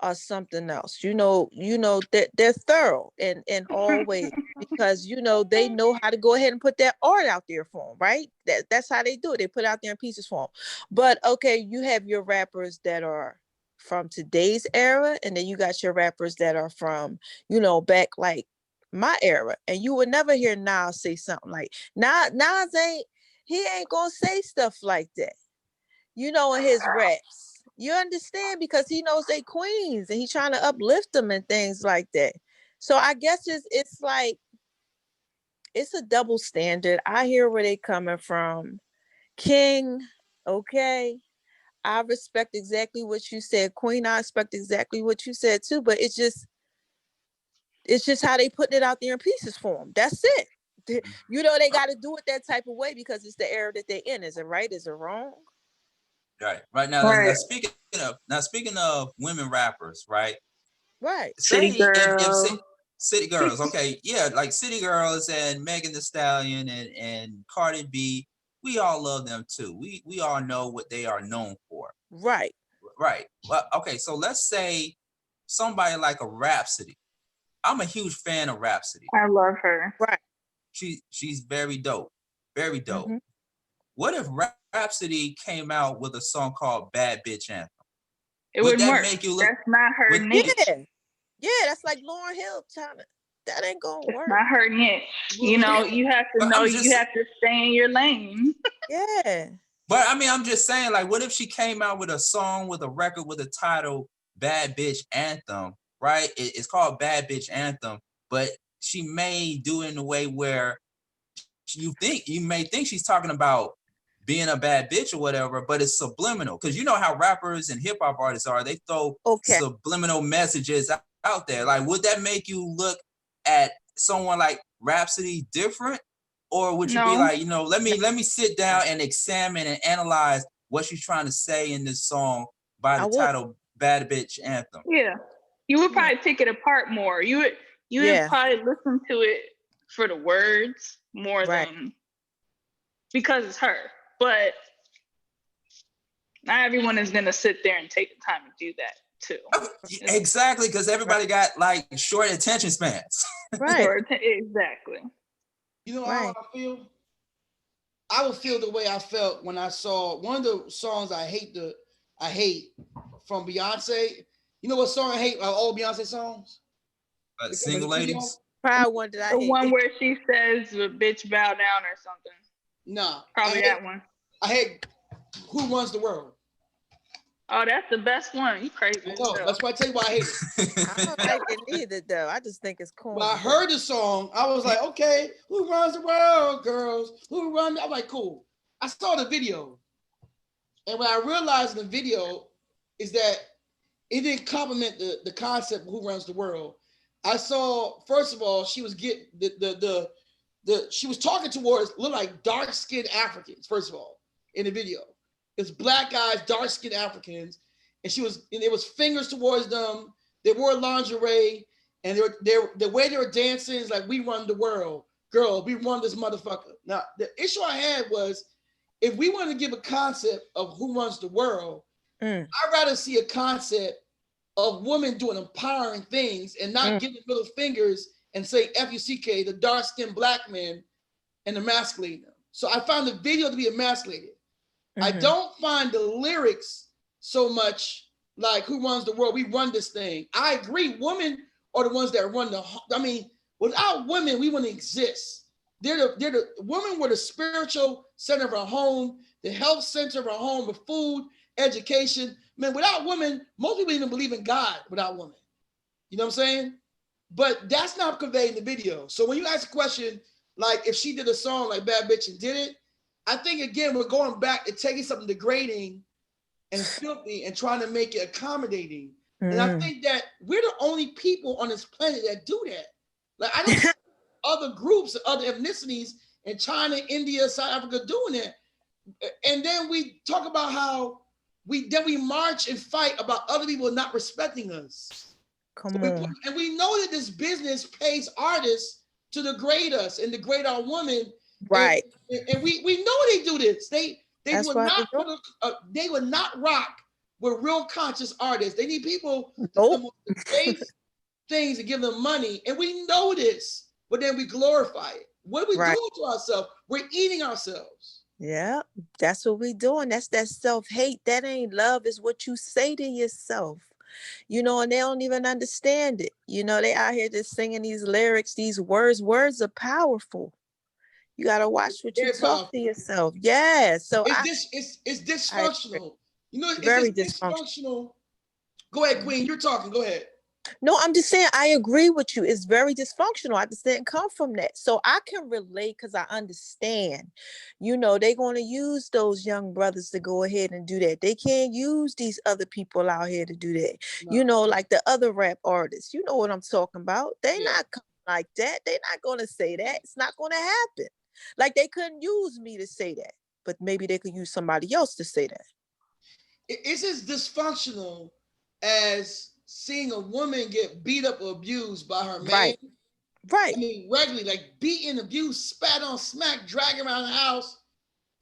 are something else. They're thorough in all ways because they know how to go ahead and put that art out there for them, right? That's how they do it. They put it out there in pieces for them. But okay, you have your rappers that are from today's era, and then you got your rappers that are from back like my era, and you would never hear Nas say something like Nas ain't gonna say stuff like that, in his raps. You understand? Because he knows they queens and he's trying to uplift them and things like that. So I guess it's like it's a double standard. I hear where they coming from. King, okay. I respect exactly what you said. Queen, I respect exactly what you said too, but it's just how they putting it out there in pieces for them. That's it. They got to do it that type of way because it's the era that they're in. Is it right? Is it wrong? Right now, Right. Now speaking of women rappers, right? Right. City Girls. If City Girls, okay, yeah, like City Girls and Megan Thee Stallion and Cardi B, we all love them too. We all know what they are known for. Right. Right. Well, okay, so let's say somebody like a Rhapsody, I'm a huge fan of Rhapsody. I love her. Right. She's very dope. Very dope. Mm-hmm. What if Rhapsody came out with a song called Bad Bitch Anthem? It Would wouldn't that work. make you look? That's not her would- niche. Yeah, that's like Lauryn Hill trying to. That ain't gonna It's work. not her niche. You know, you have to But know I'm you just- have to stay in your lane. Yeah. But I mean, I'm just saying, like, what if she came out with a song with a record with a title Bad Bitch Anthem, right? It's called Bad Bitch Anthem, but she may do it in a way where you may think she's talking about being a bad bitch or whatever, but it's subliminal. Because you know how rappers and hip hop artists are, they throw subliminal messages out there. Like, would that make you look at someone like Rhapsody different? Or would you be like, you know, let me sit down and examine and analyze what she's trying to say in this song by the title Bad Bitch Anthem? Yeah. You would probably pick it apart more. You would probably listen to it for the words more than because it's her. But not everyone is gonna sit there and take the time to do that too. Exactly, because everybody got like short attention spans. Right. Exactly. You know how I feel? I would feel the way I felt when I saw one of the songs I hate from Beyonce. You know what song I hate? All Beyonce songs? Single Ladies? Probably one that I hate. The one where she says, "Bitch, bow down" or something. No. Probably that one. I hate Who Runs the World. Oh, that's the best one. You crazy. No, that's why I tell you why I hate it. I don't like it either, though. I just think it's cool. When I heard the song, I was like, okay, who runs the world, girls? Who run? I'm like, cool. I saw the video. And when I realized in the video is that it didn't compliment the concept of who runs the world. I saw, first of all, she was getting she was talking towards look like dark-skinned Africans, first of all, in the video. It's black guys, dark-skinned Africans, and it was fingers towards them. They wore lingerie, and the way they were dancing is like, we run the world. Girl, we run this motherfucker. Now, the issue I had was, if we want to give a concept of who runs the world, I'd rather see a concept of women doing empowering things and not giving middle fingers and say F-U-C-K, the dark-skinned black men, and emasculating them. So I found the video to be emasculated. I don't find the lyrics so much like who runs the world, we run this thing. I agree, women are the ones that run without women, we wouldn't exist. The women were the spiritual center of our home, the health center of our home, the food, education. Man, without women, most people even believe in God without women. You know what I'm saying? But that's not conveyed in the video. So when you ask a question, like if she did a song like Bad Bitch and did it, I think, again, we're going back to taking something degrading and filthy and trying to make it accommodating. And I think that we're the only people on this planet that do that. Like, I don't see other groups, other ethnicities in China, India, South Africa doing it. And then we talk about how we march and fight about other people not respecting us. Come on. And we know that this business pays artists to degrade us and degrade our women. Right. And we know they do this. They would not rock with real conscious artists. They need people to come up with base things and give them money. And we know this, but then we glorify it. What are we doing to ourselves? We're eating ourselves. Yeah, that's what we're doing. That's that self-hate. That ain't love. Is what you say to yourself. You know, and they don't even understand it. You know, they out here just singing these lyrics, these words. Words are powerful. You got to watch what you talk to yourself. Yeah. So it's dysfunctional. You know, it's very dysfunctional. Go ahead, Queen. You're talking. Go ahead. No, I'm just saying I agree with you. It's very dysfunctional. I just didn't come from that. So I can relate because I understand. You know, they're going to use those young brothers to go ahead and do that. They can't use these other people out here to do that. No. You know, like the other rap artists. You know what I'm talking about. They're not coming like that. They're not going to say that. It's not going to happen. Like they couldn't use me to say that, but maybe they could use somebody else to say that. It's as dysfunctional as seeing a woman get beat up or abused by her man. Right. I mean, regularly, like beaten, abused, spat on, smacked, dragged around the house.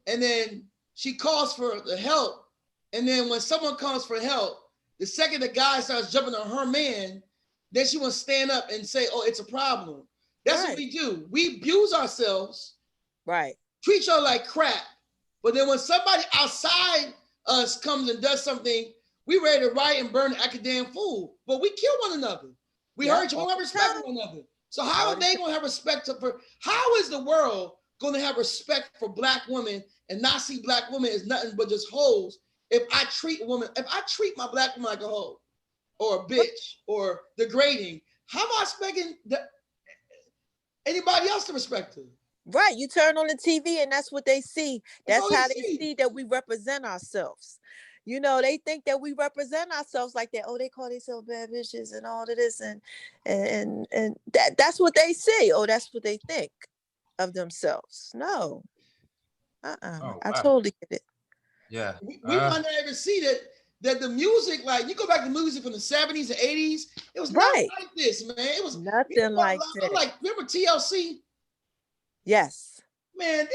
And then she calls for the help. And then when someone comes for help, the second the guy starts jumping on her man, then she wants to stand up and say, "Oh, it's a problem." That's what we do. We abuse ourselves. Right. Treat y'all like crap. But then when somebody outside us comes and does something, we ready to riot and burn like a damn fool. But we kill one another. We hurt you. We don't have respect for one another. So how are they going to have respect for? How is the world going to have respect for black women and not see black women as nothing but just hoes? If I treat my black woman like a hoe or a bitch or degrading, how am I expecting anybody else to respect her? Right. You turn on the TV and that's what they see. That's how they see that we represent ourselves. You know, they think that we represent ourselves like that. Oh, they call themselves bad bitches and all of this, and that's what they see. Oh, that's what they think of themselves. No. Oh, wow. I totally get it. Yeah. We might not ever see that the music, like you go back to music from the 70s and 80s, it was nothing like this, man. It was nothing like that. Like, remember TLC? Yes. Man,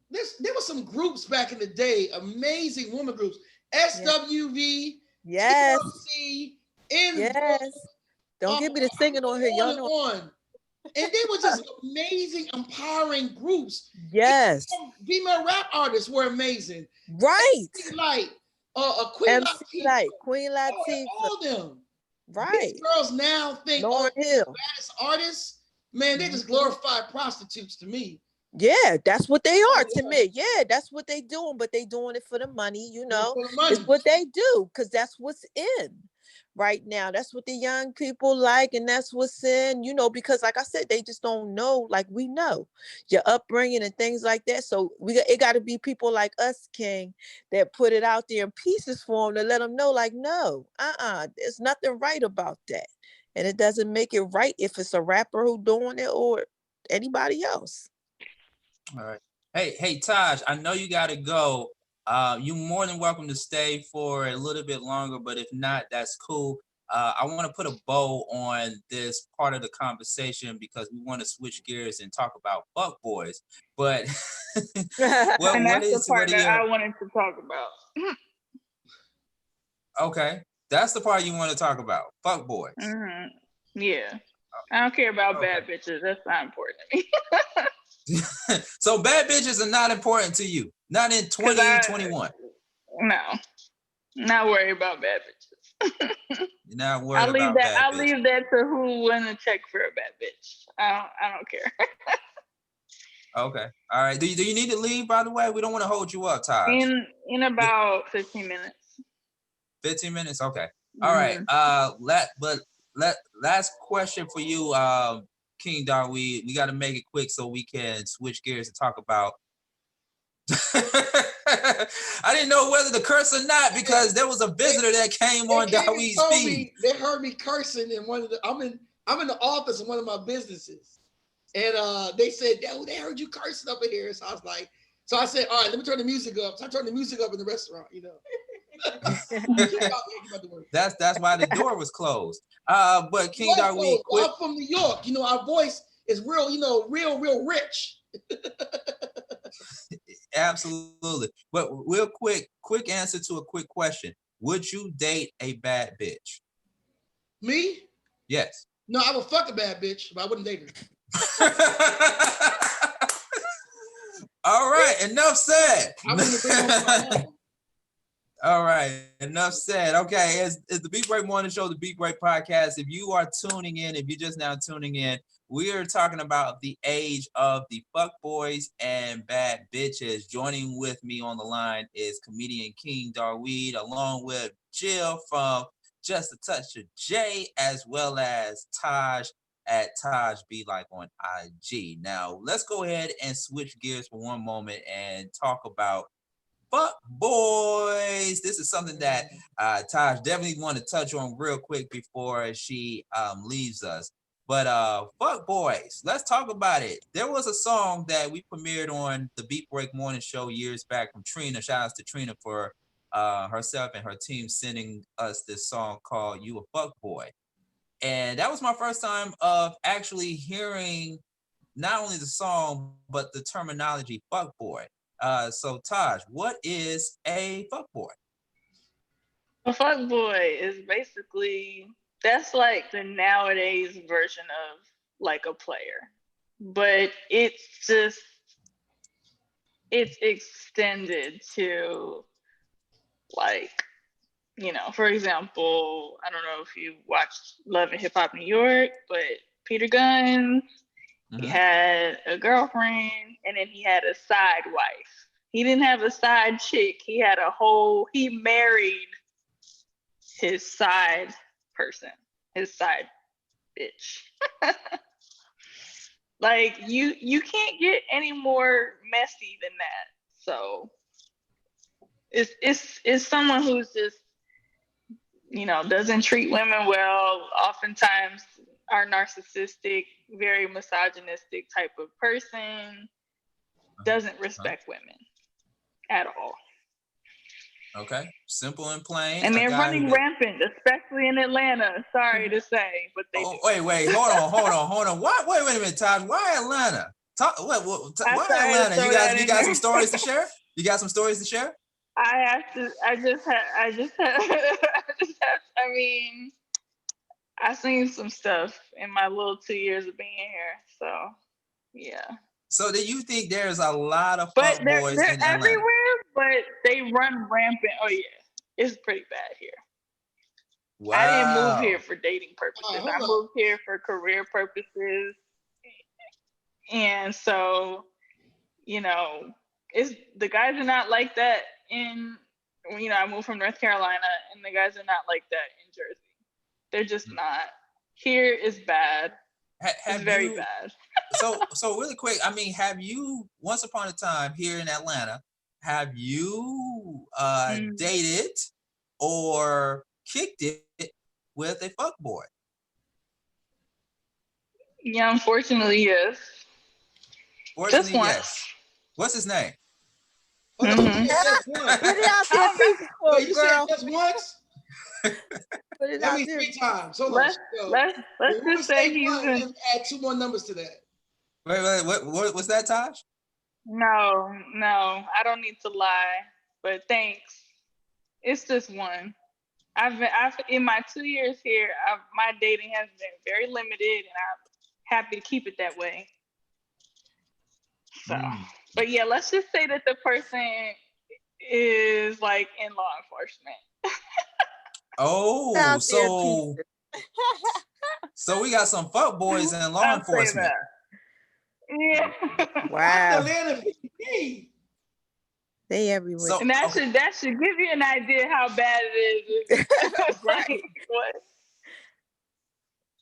there were some groups back in the day, amazing woman groups. SWV, yes. TLC, yes. Don't get me to singing on here, y'all know. And they were just amazing, empowering groups. Yes. Female rap artists were amazing. Right. Like Queen Latifah. Queen Latifah. All them. Right. These girls now think, Lauryn Hill. The baddest artists, man, they just glorified prostitutes to me. Yeah, that's what they are to me. Yeah, that's what they doing, but they doing it for the money, you know. It's what they do because that's what's in right now. That's what the young people like, and that's what's in, you know, because like I said, they just don't know like we know your upbringing and things like that. So it got to be people like us, King, that put it out there in pieces for them to let them know like, no, there's nothing right about that. And it doesn't make it right if it's a rapper who doing it or anybody else. All right. Hey, Taj, I know you got to go. You're more than welcome to stay for a little bit longer, but if not, that's cool. I want to put a bow on this part of the conversation because we want to switch gears and talk about fuck boys. But and that's the part that I wanted to talk about. Okay, that's the part you want to talk about. Fuck boys. Mm-hmm. Yeah, I don't care about bad bitches. That's not important to me. So bad bitches are not important to you. Not in 2021. No, not worry about bad bitches. You're not worried about bad bitches. I'll leave that to who wants to check for a bad bitch. I don't care. Okay. All right. Do you need to leave, by the way? We don't want to hold you up, Taj. In about 15 minutes. 15 minutes? Okay. All right. Last question for you, King Dawid. We got to make it quick so we can switch gears and talk about. I didn't know whether to curse or not because there was a visitor that came on Dawid's feed. They heard me cursing in one of the. I'm in the office in one of my businesses, and they said, "They heard you cursing up in here." So I was like, so I said, "All right, let me turn the music up." So I turned the music up in the restaurant, you know. That's why the door was closed. But King Dawid, I'm from New York. You know, our voice is real. You know, real rich. Absolutely. But real quick answer to a quick question: would you date a bad bitch? Me? Yes. No, I would fuck a bad bitch, but I wouldn't date her. All right. Enough said. All right, enough said. Okay, it's the Beat Break Morning Show, the Beat Break Podcast. If you are tuning in, if you're just now tuning in, we are talking about the age of the fuck boys and bad bitches. Joining with me on the line is comedian King Dawid, along with Jill from Just a Touch of J, as well as Taj at Taj Be Like on IG. Now, let's go ahead and switch gears for one moment and talk about fuck boys. This is something that Taj definitely want to touch on real quick before she leaves us. But fuck boys, let's talk about it. There was a song that we premiered on the Beat Break Morning Show years back from Trina. Shout outs to Trina for herself and her team sending us this song called You a Fuck Boy. And that was my first time of actually hearing not only the song, but the terminology fuck boy. So Taj, what is a fuckboy? A fuckboy is basically That's like the nowadays version of like a player. But it's extended to like, for example, I don't know if you watched Love and Hip Hop New York, but Peter Gunn, he had a girlfriend and then he had a side wife. He didn't have a side chick. He married his side person, his side bitch. Like you can't get any more messy than that. So it's someone who's just, doesn't treat women well, oftentimes are narcissistic, very misogynistic type of person, doesn't respect women at all. Okay, simple and plain. And they're running rampant, especially in Atlanta. Sorry to say, but they do. Wait, hold on. Wait a minute, Taj. Why Atlanta? Why Atlanta? You got some stories to share? You got some stories to share? I mean, I've seen some stuff in my little 2 years of being here. So, yeah. So do you think there's a lot of fuckboys in Atlanta? Everywhere, but they run rampant. Oh, yeah. It's pretty bad here. Wow. I didn't move here for dating purposes. I moved here for career purposes. And so, the guys are not like that I moved from North Carolina, and the guys are not like that in Jersey. They're just not. Here is bad. It's very bad. so really quick, I mean, have you, once upon a time here in Atlanta, have you dated or kicked it with a fuckboy? Yeah, unfortunately, yes. Just once. Yes. What's his name? What did y'all say? You said just once? That means 3 times. Hold on. Let's just say he's add 2 more numbers to that. Wait, what's that, Taj? No, I don't need to lie, but thanks. It's just one. I've in my 2 years here, my dating has been very limited, and I'm happy to keep it that way. So, but yeah, let's just say that the person is like in law enforcement. Oh, so we got some fuck boys in law enforcement. Yeah. Wow. They everywhere. So, and that should give you an idea how bad it is. Right. What?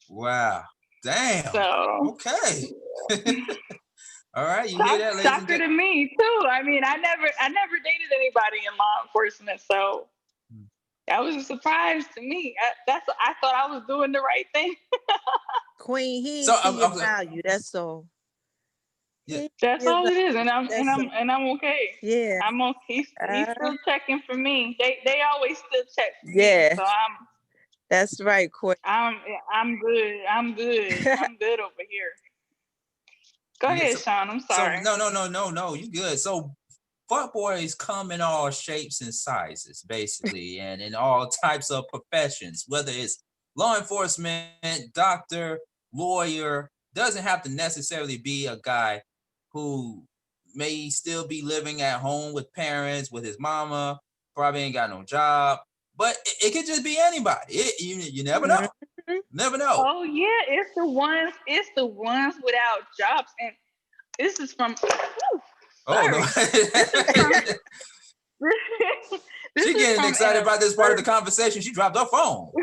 Wow. Damn. So okay. All right, you hear that, ladies and gentlemen? Shocker to me too. I mean, I never dated anybody in law enforcement, so that was a surprise to me. I thought I was doing the right thing. Queen, he see your value. That's all. Yeah. That's all it is, and I'm okay. Yeah, he's still checking for me. They always still check for me. So that's right, Queen. I'm good. I'm good over here. Go ahead, Sean. I'm sorry. So no. You good. So fuckboys come in all shapes and sizes, basically, and in all types of professions, whether it's law enforcement, doctor, lawyer. Doesn't have to necessarily be a guy who may still be living at home with parents, with his mama, probably ain't got no job. But it could just be anybody. You never know. Never know. Oh yeah, it's the ones without jobs, and this is from. No. She getting excited about this part of the conversation. She dropped her phone.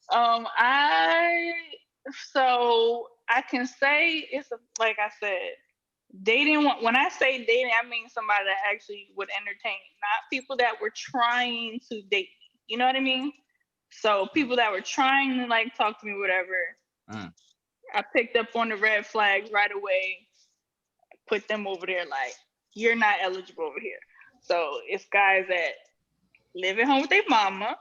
I can say like I said, dating. When I say dating, I mean somebody that actually would entertain, not people that were trying to date me. You know what I mean? So people that were trying to like talk to me, whatever. I picked up on the red flags right away. Put them over there like, you're not eligible over here. So it's guys that live at home with their mama.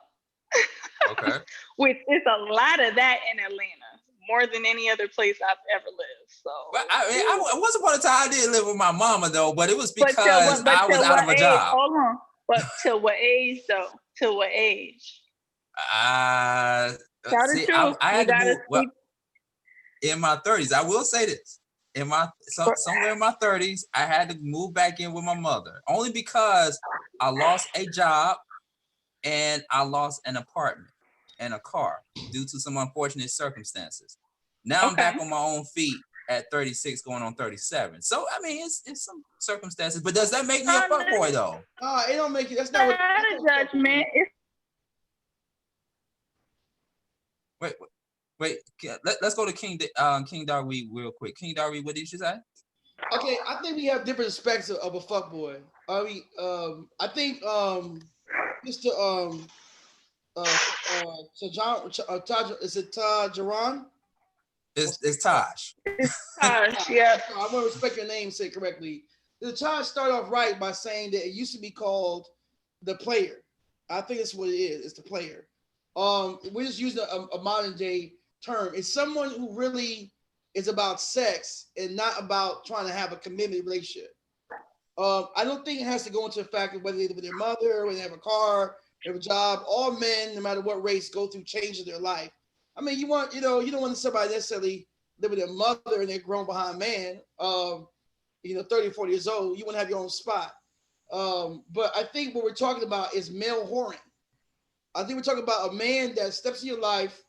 Okay. Which is a lot of that in Atlanta, more than any other place I've ever lived. So, but I once upon a time I did live with my mama though, but it was because I was out of a job. Hold on, but till what age though? Till what age? Tell the See, truth. I You had to gotta move. Well, speak in my 30s, I will say this. Somewhere in my 30s, I had to move back in with my mother, only because I lost a job and I lost an apartment and a car due to some unfortunate circumstances. Now I'm Okay. back on my own feet at 36, going on 37. So I mean, it's some circumstances, but does that make me a fuckboy though? It don't make you. That's not Not what. That's a not what judgment. It's Wait, let's go to King Dawid real quick. King Dawid, what did you say? Okay, I think we have different aspects of a fuckboy. I think Mr. Taj, is it Tajaran? It's Taj. Taj, yeah. I want to respect your name, say it correctly. The Taj started off right by saying that it used to be called the player. I think that's what it is. It's the player. We're just using a modern day term. It's someone who really is about sex and not about trying to have a commitment relationship. I don't think it has to go into the fact of whether they live with their mother, whether they have a car, they have a job. All men, no matter what race, go through changes in their life. I mean, you don't want somebody necessarily live with their mother and they're grown behind man. 30 or 40 years old, you want to have your own spot. But I think what we're talking about is male whoring. I think we're talking about a man that steps in your life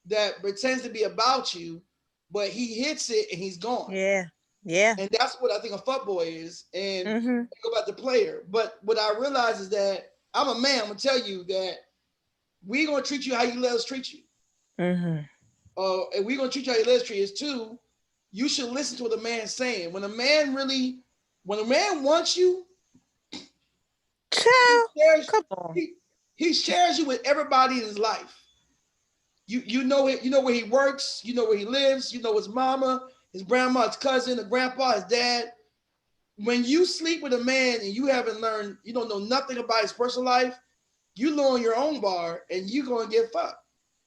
that pretends to be about you, but he hits it and he's gone. Yeah. And that's what I think a fuckboy is. And Mm-hmm. go about the player. But what I realize is that I'm a man. I'm gonna tell you that we're gonna treat you how you let us treat you. Mm-hmm. And we're gonna treat you how you let us treat us too. You should listen to what the man's saying. When a man wants you, Child, come on. he shares you with everybody in his life. You know it. You know where he works. You know where he lives. You know his mama, his grandma, his cousin, his grandpa, his dad. When you sleep with a man and you haven't learned, you don't know nothing about his personal life, you lower your own bar and you're gonna get fucked.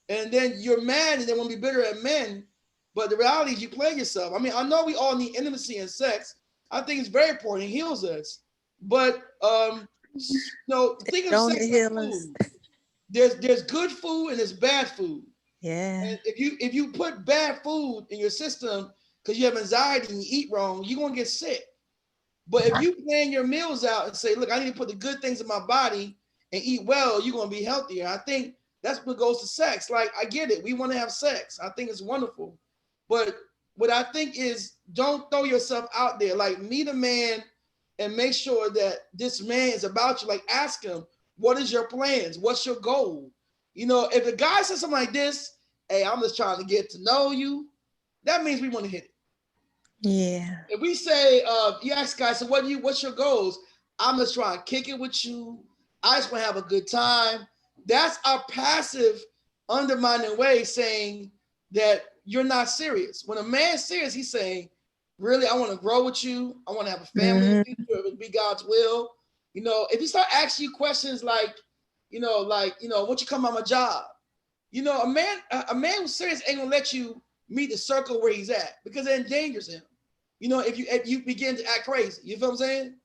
And then you're mad and they want to be bitter at men. But the reality is you play yourself. I mean, I know we all need intimacy and sex. I think it's very important. It heals us. But think of sex like food. There's good food and there's bad food. Yeah. And if you put bad food in your system because you have anxiety and you eat wrong, you're gonna get sick. But if you plan your meals out and say, look, I need to put the good things in my body and eat well, you're gonna be healthier. I think that's what goes to sex. Like, I get it. We want to have sex. I think it's wonderful. But what I think is, don't throw yourself out there. Like, meet a man and make sure that this man is about you. Like, ask him, what is your plans? What's your goal? If a guy says something like this, hey, I'm just trying to get to know you, that means we want to hit it. Yeah. If we say, you ask guys, so what's your goals? I'm just trying to kick it with you. I just want to have a good time. That's our passive, undermining way saying that you're not serious. When a man's serious, he's saying, really, I want to grow with you. I want to have a family in the future. It would be God's will. If you start asking you questions like, what you come on my job? A man who's serious ain't gonna let you meet the circle where he's at because it endangers him. If you begin to act crazy, you feel what I'm saying?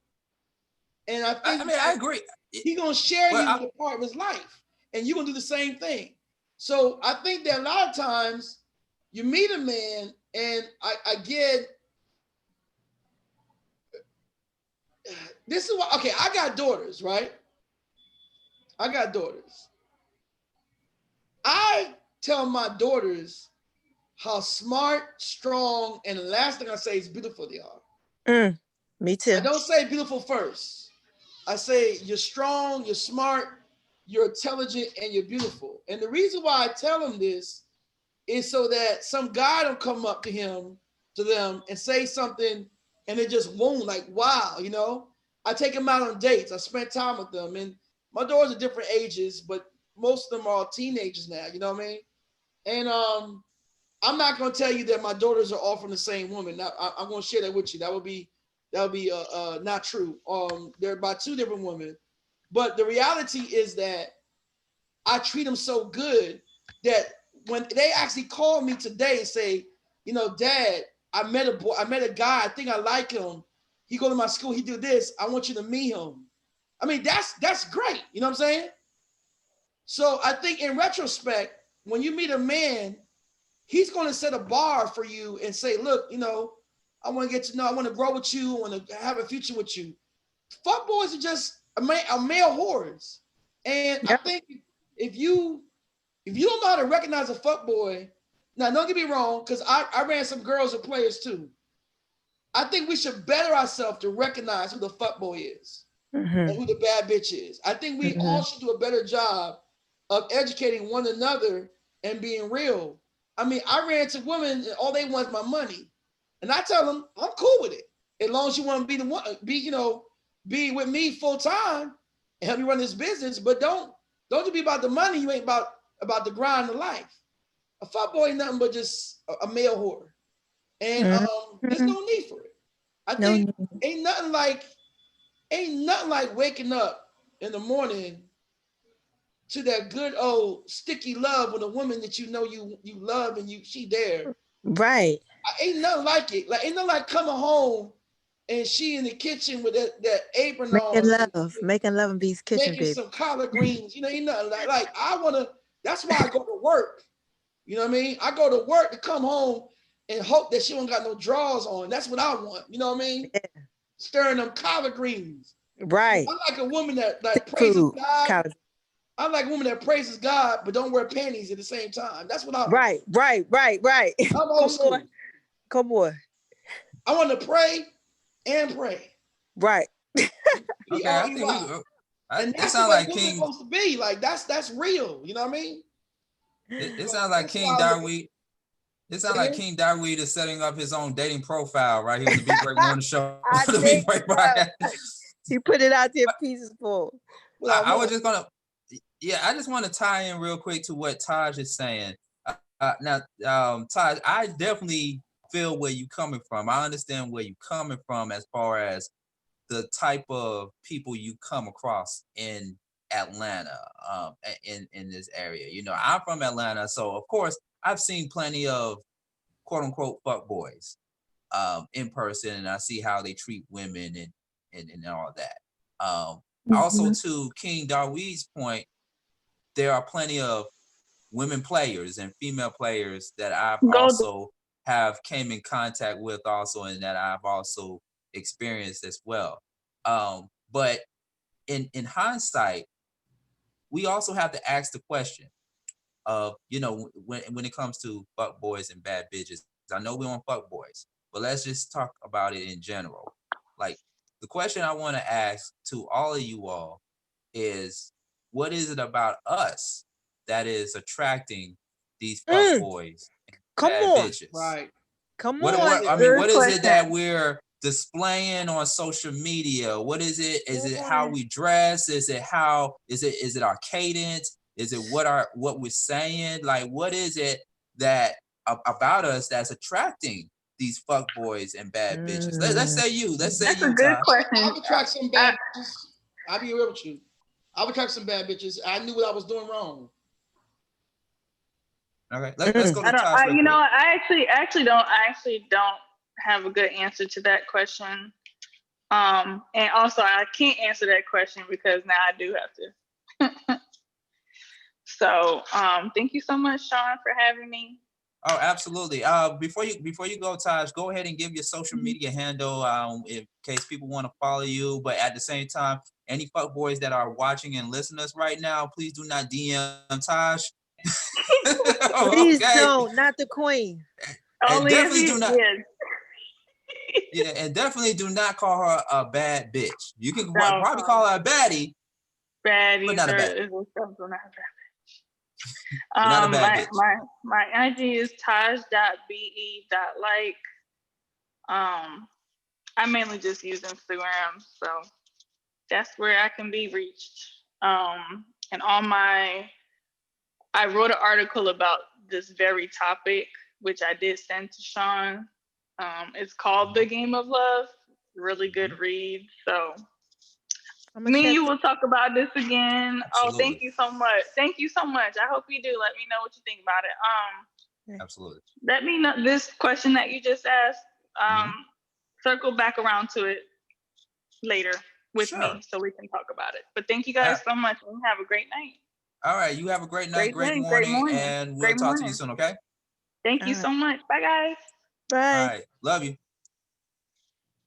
And I think I agree. He's gonna share you with a part of his life, and you're gonna do the same thing. So I think that a lot of times you meet a man, and I get this is what I got daughters, right? I got daughters. I tell my daughters how smart, strong, and the last thing I say is beautiful they are. Me too. I don't say beautiful first. I say you're strong, you're smart, you're intelligent, and you're beautiful. And the reason why I tell them this is so that some guy don't come up to them and say something and they just won't, like, wow, I take them out on dates. I spend time with them. And my daughters are different ages, but most of them are teenagers now, you know what I mean? And I'm not going to tell you that my daughters are all from the same woman. Now, I'm going to share that with you. That would be not true. They're by two different women. But the reality is that I treat them so good that when they actually call me today and say, Dad, I met a guy. I think I like him. He go to my school. He do this. I want you to meet him. I mean, that's great. You know what I'm saying? So I think in retrospect, when you meet a man, he's going to set a bar for you and say, look, you know, I want to get to know, I want to grow with you, I want to have a future with you. Fuck boys are just a male whores. And I think if you don't know how to recognize a fuck boy, now don't get me wrong, because I ran some girls and players too. I think we should better ourselves to recognize who the fuck boy is and who the bad bitch is. I think we all should do a better job of educating one another and being real. I mean, I ran to women and all they want is my money. And I tell them, I'm cool with it. As long as you want to be the one, be with me full time and help me run this business. But don't you be about the money. You ain't about the grind of life. A fuck boy ain't nothing but just a male whore. And there's no need for it. I think ain't nothing like waking up in the morning to that good old sticky love with a woman that you know you love and she there. Right. Ain't nothing like it. Like ain't nothing like coming home and she in the kitchen with that apron on. Making love in these kitchen, making baby. some collard greens. You know, ain't nothing like I wanna. That's why I go to work. You know what I mean? I go to work to come home and hope that she don't got no drawers on. That's what I want. You know what I mean? Yeah. Stirring them collard greens. Right. I like a woman that praises Food. God. I like a woman that praises God but don't wear panties at the same time. That's what I want. Right. I'm old school. Come on. I want to pray and pray. Right. Okay, I think and that's the way women's supposed to be. Like that's real. You know what I mean? It sounds like King Dawid. It sounds like King Dawid is setting up his own dating profile right here on the Beat Break Morning Show. The Beat Break He put it out there peaceful. I was just gonna, I just want to tie in real quick to what Taj is saying. Now, Taj, I definitely feel where you're coming from. I understand where you're coming from as far as the type of people you come across in Atlanta, in this area. You know, I'm from Atlanta, so of course I've seen plenty of quote unquote fuck boys in person, and I see how they treat women and all that. Also, to King Dawid's point, there are plenty of women players and female players that I've also have came in contact with also, and that I've also experienced as well. But in hindsight, we also have to ask the question of, you know, when it comes to fuck boys and bad bitches. I know we want fuck boys, but let's just talk about it in general. Like, the question I want to ask to all of you all is, what is it about us that is attracting these fuck boys and bad bitches? Right. Come on. I mean, what is it that we're displaying on social media? What is it? Is it how we dress? Is it our cadence? Is it what we're saying? Like, what is it that about us that's attracting these fuck boys and bad bitches? Let's say you. That's a good question. I would attract some bad bitches. I'll be real with you. I would attract some bad bitches. I knew what I was doing wrong. Okay, let's go to Taj. I actually don't have a good answer to that question. And also I can't answer that question because now I do have to. So thank you so much, Sean, for having me. Oh, absolutely. Before you go, Taj, go ahead and give your social media handle in case people want to follow you. But at the same time, any fuck boys that are watching and listening to us right now, please do not DM Taj. Please don't, not the queen. And definitely do not. Yeah, and definitely do not call her a bad bitch. You can probably call her a baddie. Baddie, but not a bad. Not a bad bitch. My IG is taj.be.like. I mainly just use Instagram, so that's where I can be reached. And I wrote an article about this very topic, which I did send to Sean. It's called The Game of Love. Really good read. So me and you will talk about this again. Absolutely. Oh, thank you so much. Thank you so much. I hope you do. Let me know what you think about it. Absolutely. Let me know this question that you just asked. Circle back around to it later with me so we can talk about it. But thank you guys so much and have a great night. All right. You have a great night, great day, morning, and we'll great talk to you morning. soon, okay? Thank you All right. so much. Bye, guys. All Bye. right. Love you.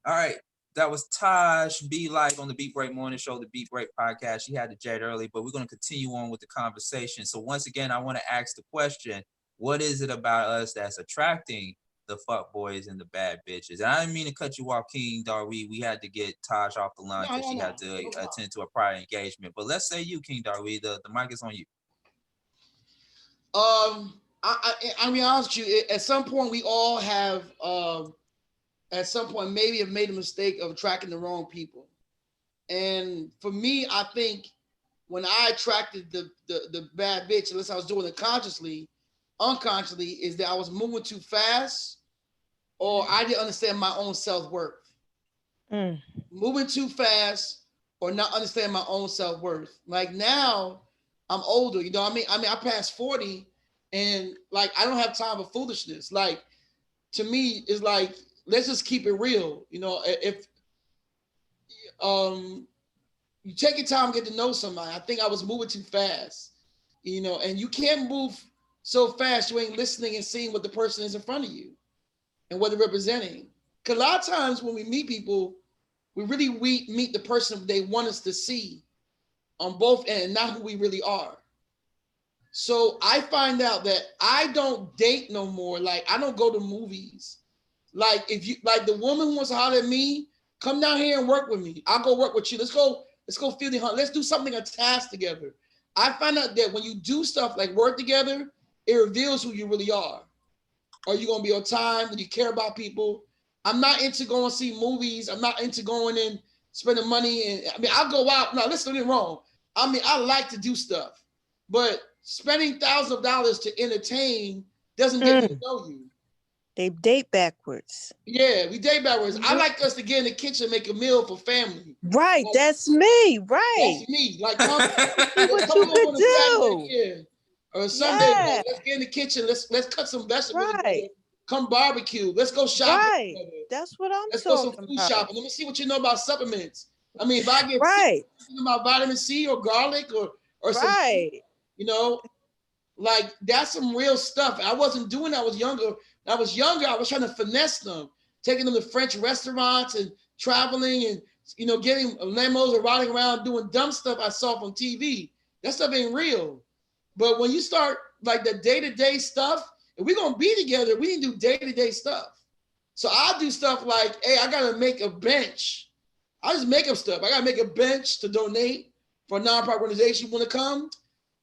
All right. That was Taj Be Like on the Beat Break Morning Show, the Beat Break podcast. She had to jet early, but we're going to continue on with the conversation. So once again, I want to ask the question, what is it about us that's attracting the fuck boys and the bad bitches? And I didn't mean to cut you off, King Darweed. We had to get Taj off the line because she had to attend to a prior engagement. But let's say you, King Darweed, the mic is on you. I'll be honest with you. At some point, we all have, at some point, maybe have made a mistake of attracting the wrong people. And for me, I think when I attracted the bad bitch, unless I was doing it consciously, unconsciously, is that I was moving too fast, or I didn't understand my own self-worth. Moving too fast, or not understand my own self-worth. Like now, I'm older. You know what I mean? I passed 40, and like I don't have time for foolishness. Like to me, it's like let's just keep it real. You know, if you take your time to get to know somebody. I think I was moving too fast, you know, and you can't move so fast you ain't listening and seeing what the person is in front of you and what they're representing. Because a lot of times when we meet people, we meet the person they want us to see on both ends, not who we really are. So I find out that I don't date no more. Like I don't go to movies. Like if you like the woman who wants to holler at me, come down here and work with me. I'll go work with you. Let's go feel the hunt. Let's do something, a task together. I find out that when you do stuff like work together, it reveals who you really are. Are you gonna be on time? Do you care about people? I'm not into going to see movies. I'm not into going and spending money. And I mean, I'll go out. No, listen, don't get me wrong. I mean, I like to do stuff, but spending thousands of dollars to entertain doesn't get me to know you. They date backwards. Yeah, we date backwards. I like us to get in the kitchen and make a meal for family. Right, like, that's me. Right. That's me. Like, come What come you over on could a Saturday, do. yeah, or a Sunday. Yeah. Let's get in the kitchen. Let's cut some vegetables Right. together. Come barbecue. Let's go shopping Right. together. That's what I'm Let's go some talking food about. shopping. Let me see what you know about supplements. I mean, if I get Right. sick about vitamin C or garlic or some, Right. you know, like that's some real stuff. I wasn't doing that. I was younger. When I was younger, I was trying to finesse them, taking them to French restaurants and traveling and, you know, getting limos or riding around doing dumb stuff I saw from TV. That stuff ain't real. But when you start like the day-to-day stuff, if we're gonna be together, we need to do day-to-day stuff. So I'll do stuff like, hey, I gotta make a bench. I just make up stuff. I gotta make a bench to donate for a nonprofit organization. You wanna come?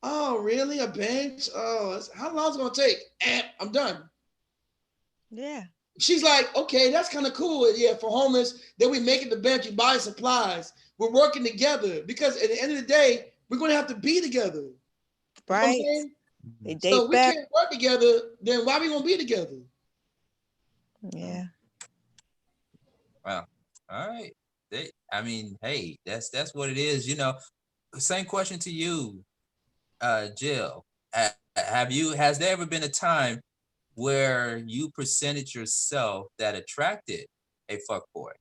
Oh, really? A bench? Oh, how long is it gonna take? I'm done. Yeah. She's like, okay, that's kind of cool. Yeah, for homeless, then we make it the bench, you buy supplies. We're working together because at the end of the day, we're gonna have to be together. You right. Know what I'm saying? They date so we back. can't work together, then why are we gonna be together? Yeah. Wow. All right. I mean, hey, that's what it is. You know, same question to you, Jill. Has there ever been a time where you presented yourself that attracted a fuckboy?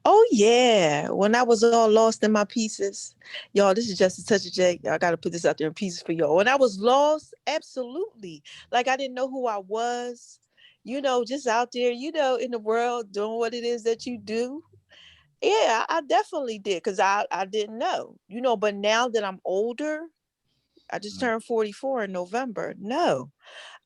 Oh yeah. When I was all lost in my pieces. Y'all, this is just a touch of Jake. I gotta put this out there in pieces for y'all. When I was lost, absolutely. Like I didn't know who I was, you know, just out there, you know, in the world doing what it is that you do. Yeah, I definitely did because I didn't know, you know, but now that I'm older, I just turned 44 in November. No,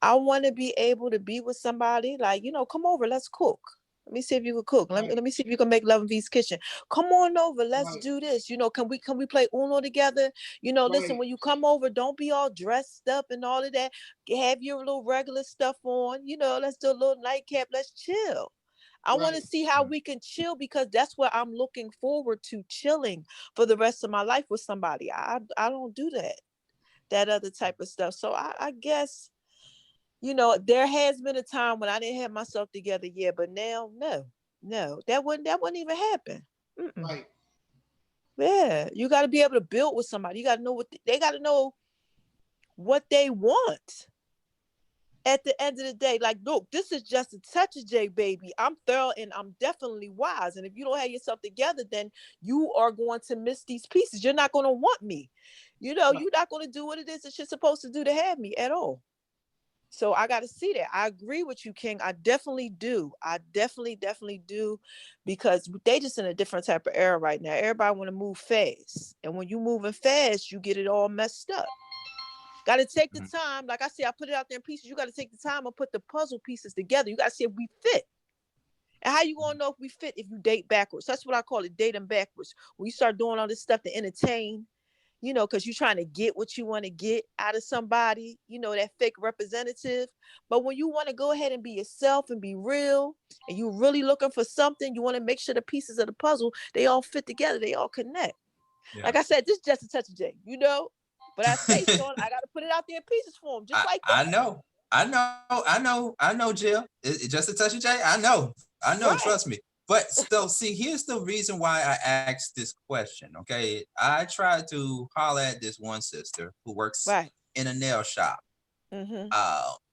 I want to be able to be with somebody like, you know, come over, let's cook. Let me see if you can cook. Let me see if you can make Love and Peace Kitchen. Come on over, let's do this. You know, can we play Uno together? You know, listen, when you come over, don't be all dressed up and all of that. Have your little regular stuff on. You know, let's do a little nightcap. Let's chill. I want to see how we can chill because that's what I'm looking forward to, chilling for the rest of my life with somebody. I don't do that other type of stuff. So I guess, you know, there has been a time when I didn't have myself together, yeah, but now, no, that wouldn't even happen. Mm-mm. Right. Yeah, you got to be able to build with somebody. You got to know they got to know what they want. at the end of the day, like, look, this is just a touch of J, baby. I'm thorough and I'm definitely wise. And if you don't have yourself together, then you are going to miss these pieces. You're not going to want me. You know, you're not going to do what it is that you're supposed to do to have me at all. So I got to see that. I agree with you, King. I definitely do. I definitely do, because they just in a different type of era right now. Everybody want to move fast. And when you moving fast, you get it all messed up. Got to take the time. Like I said, I put it out there in pieces. You got to take the time and put the puzzle pieces together. You got to see if we fit. And how you going to know if we fit if you date backwards? That's what I call it, dating backwards. When you start doing all this stuff to entertain, you know, because you're trying to get what you want to get out of somebody, you know, that fake representative. But when you want to go ahead and be yourself and be real, and you're really looking for something, you want to make sure the pieces of the puzzle, they all fit together, they all connect. Yeah. Like I said, this is just a touch of J, you know? But I say, Sean, I got to put it out there in pieces for him, just like that. I know, Jill. It's just a touch of J. I know, right. Trust me. But still, see, here's the reason why I asked this question, okay? I tried to holler at this one sister who works in a nail shop.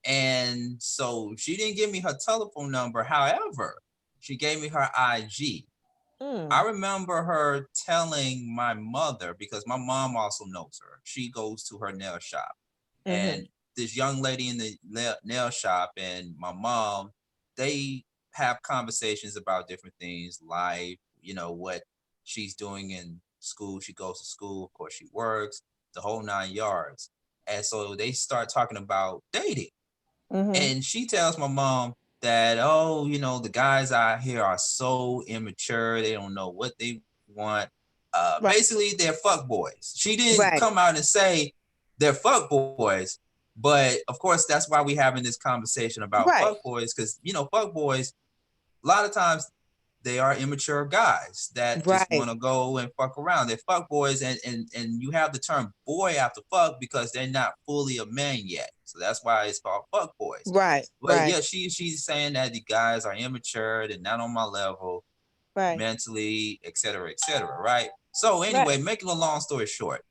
And so she didn't give me her telephone number. However, she gave me her IG. I remember her telling my mother, because my mom also knows her. She goes to her nail shop. And this young lady in the nail shop and my mom, they have conversations about different things, life, you know, what she's doing in school. She goes to school, of course she works, the whole 9 yards. And so they start talking about dating. And she tells my mom that, oh, you know, the guys out here are so immature. They don't know what they want. Basically, they're fuck boys. She didn't come out and say they're fuck boys. But of course, that's why we're having this conversation about fuck boys, because, you know, fuck boys, a lot of times they are immature guys that just want to go and fuck around. They're fuck boys, and you have the term boy after fuck because they're not fully a man yet. So that's why it's called fuck boys. But yeah, she's saying that the guys are immature, they're not on my level, mentally, etc., right? So anyway, making a long story short,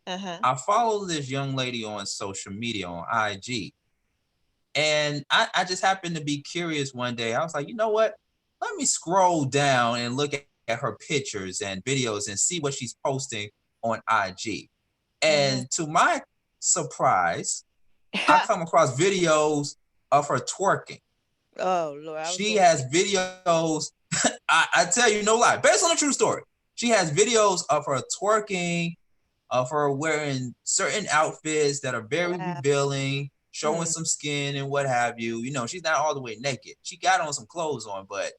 I follow this young lady on social media on IG. And I just happened to be curious one day. I was like, you know what? Let me scroll down and look at her pictures and videos and see what she's posting on IG. And to my surprise, I come across videos of her twerking. Oh, Lord. She has videos. I tell you, no lie, based on a true story. She has videos of her twerking, of her wearing certain outfits that are very revealing, showing some skin and what have you. You know, she's not all the way naked. She got on some clothes on, but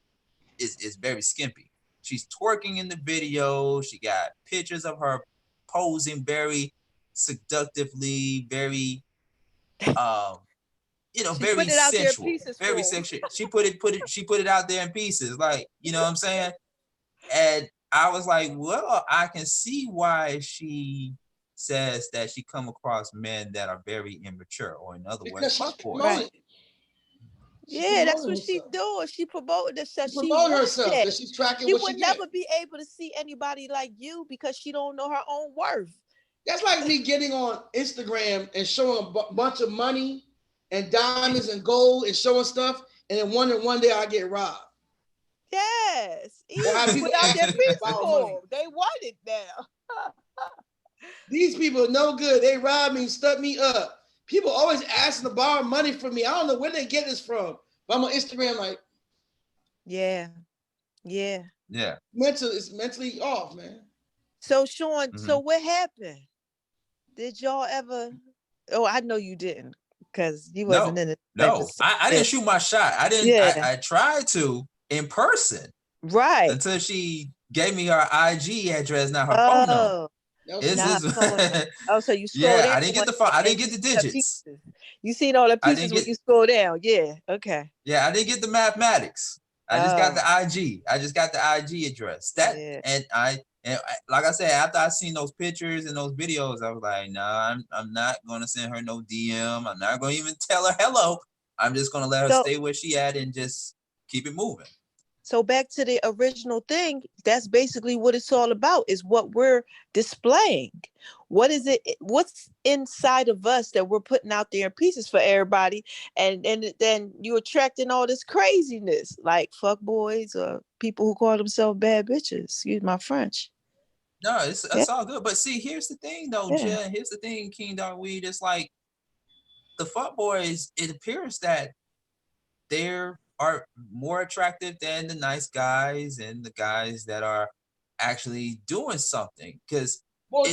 it's very skimpy. She's twerking in the video. She got pictures of her posing very seductively, very you know, very sensual, very sexual. She put it out there in pieces, like, you know what I'm saying? And I was like, well, I can see why she says that she come across men that are very immature, or in other words, fuckboys. Yeah, that's what she's doing. She promoted herself. She promoted herself. That she's tracking what she would never be able to see anybody like you because she don't know her own worth. That's like me getting on Instagram and showing a bunch of money and diamonds and gold and showing stuff, and then wondering one day I get robbed. Yes. Without their people. They want it now. These people are no good. They robbed me, stuck me up. People always asking to borrow money from me. I don't know where they get this from. But I'm on Instagram like, yeah. It's mentally off, man. So Sean, so what happened? Did y'all ever? Oh, I know you didn't, because you wasn't in it. No, I didn't shoot my shot. I didn't. Yeah. I tried to in person. Right. Until she gave me her IG address, not her phone number. So you scroll down. I didn't get the phone. I didn't get the digits. You seen all the pieces when you scroll down. Yeah. Okay. Yeah, I didn't get the mathematics. I just got the IG. I just got the IG address. And like I said, after I seen those pictures and those videos, I was like, nah, I'm not gonna send her no DM. I'm not gonna even tell her hello. I'm just gonna let her stay where she at and just keep it moving. So back to the original thing, that's basically what it's all about, is what we're displaying. What is it? What's inside of us that we're putting out there in pieces for everybody? And then you're attracting all this craziness, like fuck boys or people who call themselves bad bitches. Excuse my French. No, it's all good. But see, here's the thing though, Yeah. Jill. Here's the thing, King Dawid. It's like the fuck boys, it appears that they're are more attractive than the nice guys and the guys that are actually doing something. Because Well,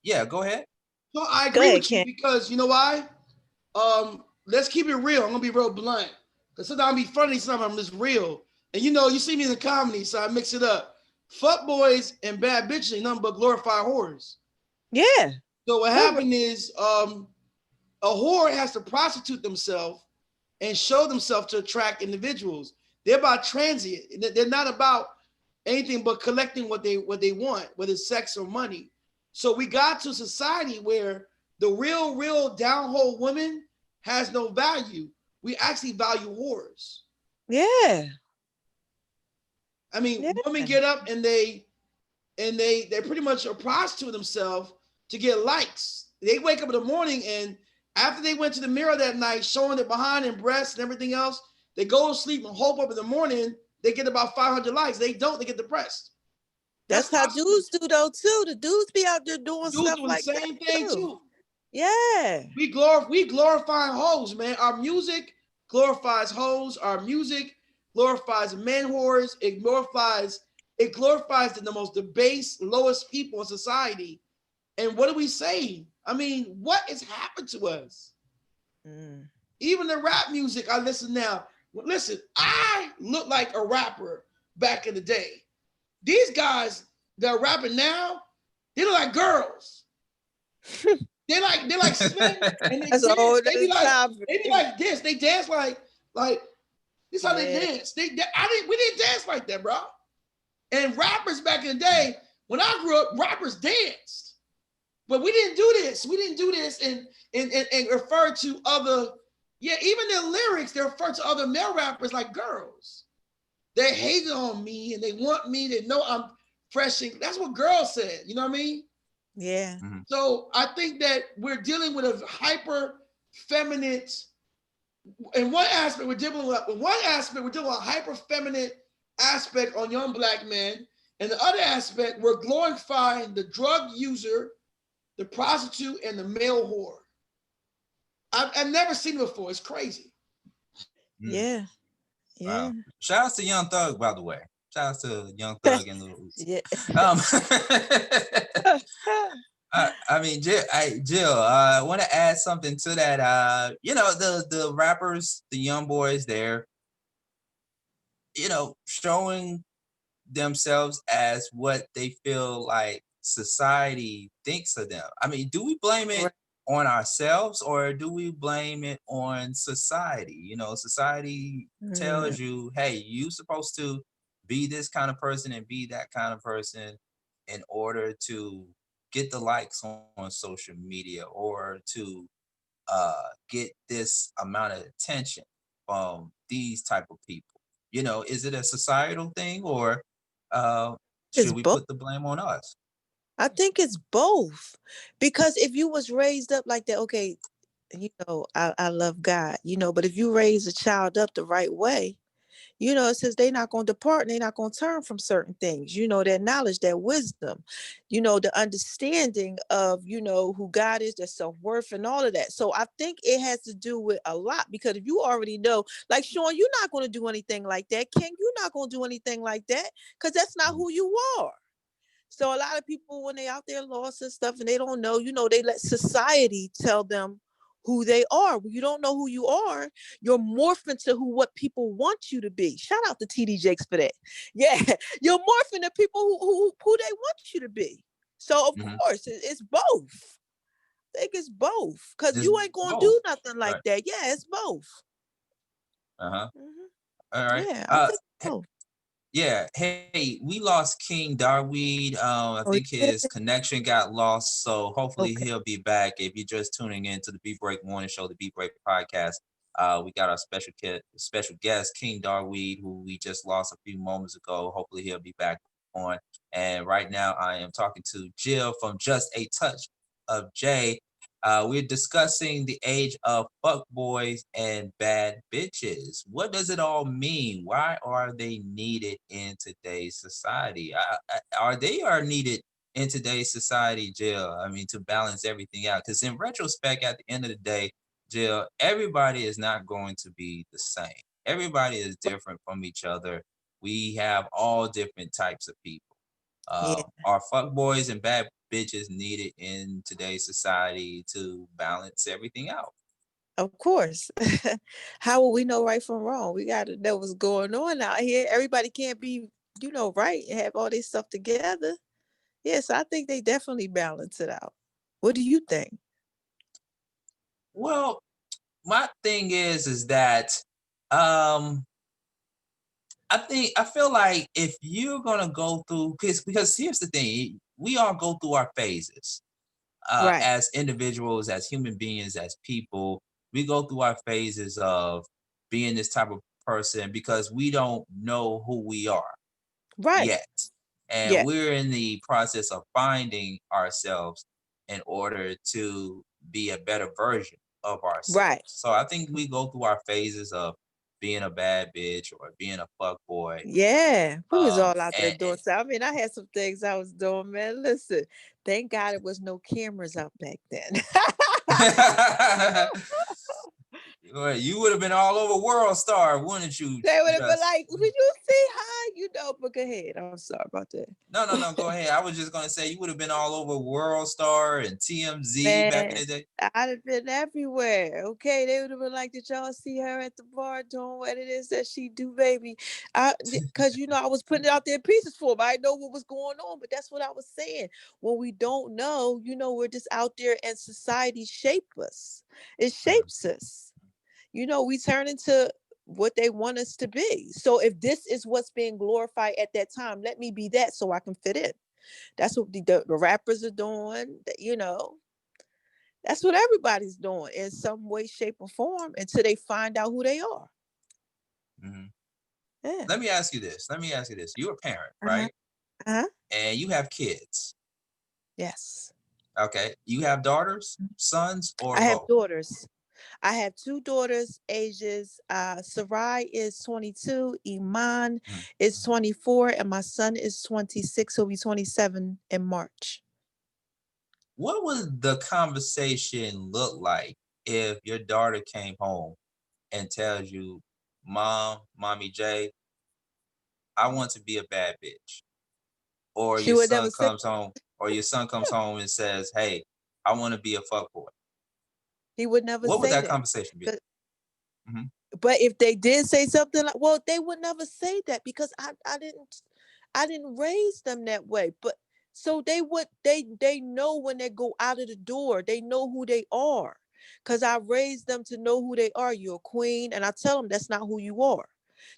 yeah, go ahead. so I Go agree ahead, with you Ken. because you know why? Let's keep it real. I'm gonna be real blunt. Cause sometimes I be funny, sometimes I'm just real. And you know, you see me in the comedy, so I mix it up. Fuck boys and bad bitches ain't nothing but glorified whores. Yeah. So what We're- happened is a whore has to prostitute themselves and show themselves to attract individuals. They're about transient. They're not about anything but collecting what they want, whether it's sex or money. So we got to a society where the real downhole woman has no value. We actually value whores. Yeah. I mean, Yeah. women get up and they pretty much are prostitute themselves to get likes. They wake up in the morning and after they went to the mirror that night, showing their behind and breasts and everything else, they go to sleep and hope up in the morning they get about 500 likes. They don't, they get depressed. That's how dudes do though too. The dudes be out there doing Dudes stuff doing like the same thing too. Yeah. We glorify hoes, man. Our music glorifies hoes. Our music glorifies men whores. It glorifies the most debased, lowest people in society. And what do we say? I mean, what has happened to us? Even the rap music I listen now. Listen, I look like a rapper back in the day. These guys that are rapping now, they look like girls. They're like slim and they That's dance. all They be time. like this. They dance like this. How they dance? We didn't dance like that, bro. And rappers back in the day, when I grew up, rappers danced, but we didn't do this. We didn't do this and refer to other. Yeah, even their lyrics, they refer to other male rappers like girls. They hated on me and they want me to know I'm fresh. That's what girls said. You know what I mean? Yeah. Mm-hmm. So I think that we're dealing with a hyper feminine. In one aspect, we're dealing with a hyper feminine aspect on young black men. And the other aspect, we're glorifying the drug user, the prostitute, and the male whore. I've never seen it before. It's crazy. Yeah. Yeah. Wow. Shout out to Young Thug, by the way. Shout out to Young Thug and Lil Uzi. Yeah. I mean, Jill, I want to add something to that. You know, the rappers, the young boys there, you know, showing themselves as what they feel like society thinks of them. I mean, do we blame it on ourselves or do we blame it on society? You know, society tells you, hey, you're supposed to be this kind of person and be that kind of person in order to get the likes on social media or to get this amount of attention from these type of people. You know, is it a societal thing or should we put the blame on us? I think it's both. Because if you was raised up like that, okay, you know, I love God, you know, but if you raise a child up the right way, you know, it says they're not going to depart and they're not going to turn from certain things, you know, their knowledge, their wisdom, you know, the understanding of, you know, who God is, their self-worth and all of that. So I think it has to do with a lot because if you already know, like Sean, you're not going to do anything like that. King, you're not going to do anything like that because that's not who you are. So a lot of people, when they out there lost and stuff and they don't know, you know, they let society tell them who they are. When you don't know who you are, you're morphing to what people want you to be. Shout out to TD Jakes for that. Yeah, you're morphing to people who they want you to be. So of course, it's both. I think it's both because you ain't gonna do nothing like that. Yeah, it's both. All right. Yeah, I think so. Yeah. Hey, we lost King Dawid. I think his connection got lost. So hopefully he'll be back. If you're just tuning in to the Beat Break Morning Show, the Beat Break Podcast, we got our special guest, King Dawid, who we just lost a few moments ago. Hopefully he'll be back on. And right now I am talking to Jill from Just a Touch of J. We're discussing the age of fuckboys and bad bitches. What does it all mean? Why are they needed in today's society? Are they needed in today's society, Jill? I mean, to balance everything out. Because in retrospect, at the end of the day, Jill, everybody is not going to be the same. Everybody is different from each other. We have all different types of people. Yeah, Are fuckboys and bad bitches needed in today's society to balance everything out? of course. How will we know right from wrong? We got to know what's going on out here. Everybody can't be, right and have all this stuff together. Yes, I think they definitely balance it out. What do you think? Well, my thing is that um I feel like if you're gonna go through, because here's the thing, we all go through our phases Right, as individuals, as human beings, as people. We go through our phases of being this type of person because we don't know who we are right. yet. And Yeah, we're in the process of finding ourselves in order to be a better version of ourselves. right. So I think we go through our phases of being a bad bitch or being a fuck boy. Yeah, we was all out there And doing so. I mean, I had some things I was doing, man. Listen, thank God it was no cameras out back then. you would have been all over World Star, wouldn't you? They would have been Just like, "Would you see hi?" But go ahead. I'm sorry about that. no. Go ahead. I was just gonna say you would have been all over World Star and TMZ back in Man, the day. I'd have been everywhere. Okay, they would have been like, "Did y'all see her at the bar doing what it is that she do, baby?" Because I was putting it out there in pieces for them. I know what was going on, but that's what I was saying. When we don't know, we're just out there, and society shape us. It shapes us. We turn into what they want us to be. So if this is what's being glorified at that time, let me be that so I can fit in. That's what the rappers are doing. That's what everybody's doing in some way, shape, or form until they find out who they are. Mhm. Yeah. Let me ask you this. You're a parent, Uh-huh. right? Uh-huh. And you have kids. Yes. Okay. You have daughters, sons, or I have both? daughters. I have two daughters, ages Sarai is 22, Iman Mhm. is 24, and my son is 26. He'll be 27 in March. What would the conversation look like if your daughter came home and tells you, Mommy J, I want to be a bad bitch? Or She your would never son say comes home, and says, hey, I want to be a fuckboy. he would never What would say that that. conversation be? Mhm. But if they did say something like, well, they would never say that because I didn't raise them that way. But so they know when they go out of the door, they know who they are. Cause I raised them to know who they are. You're a queen. And I tell them that's not who you are.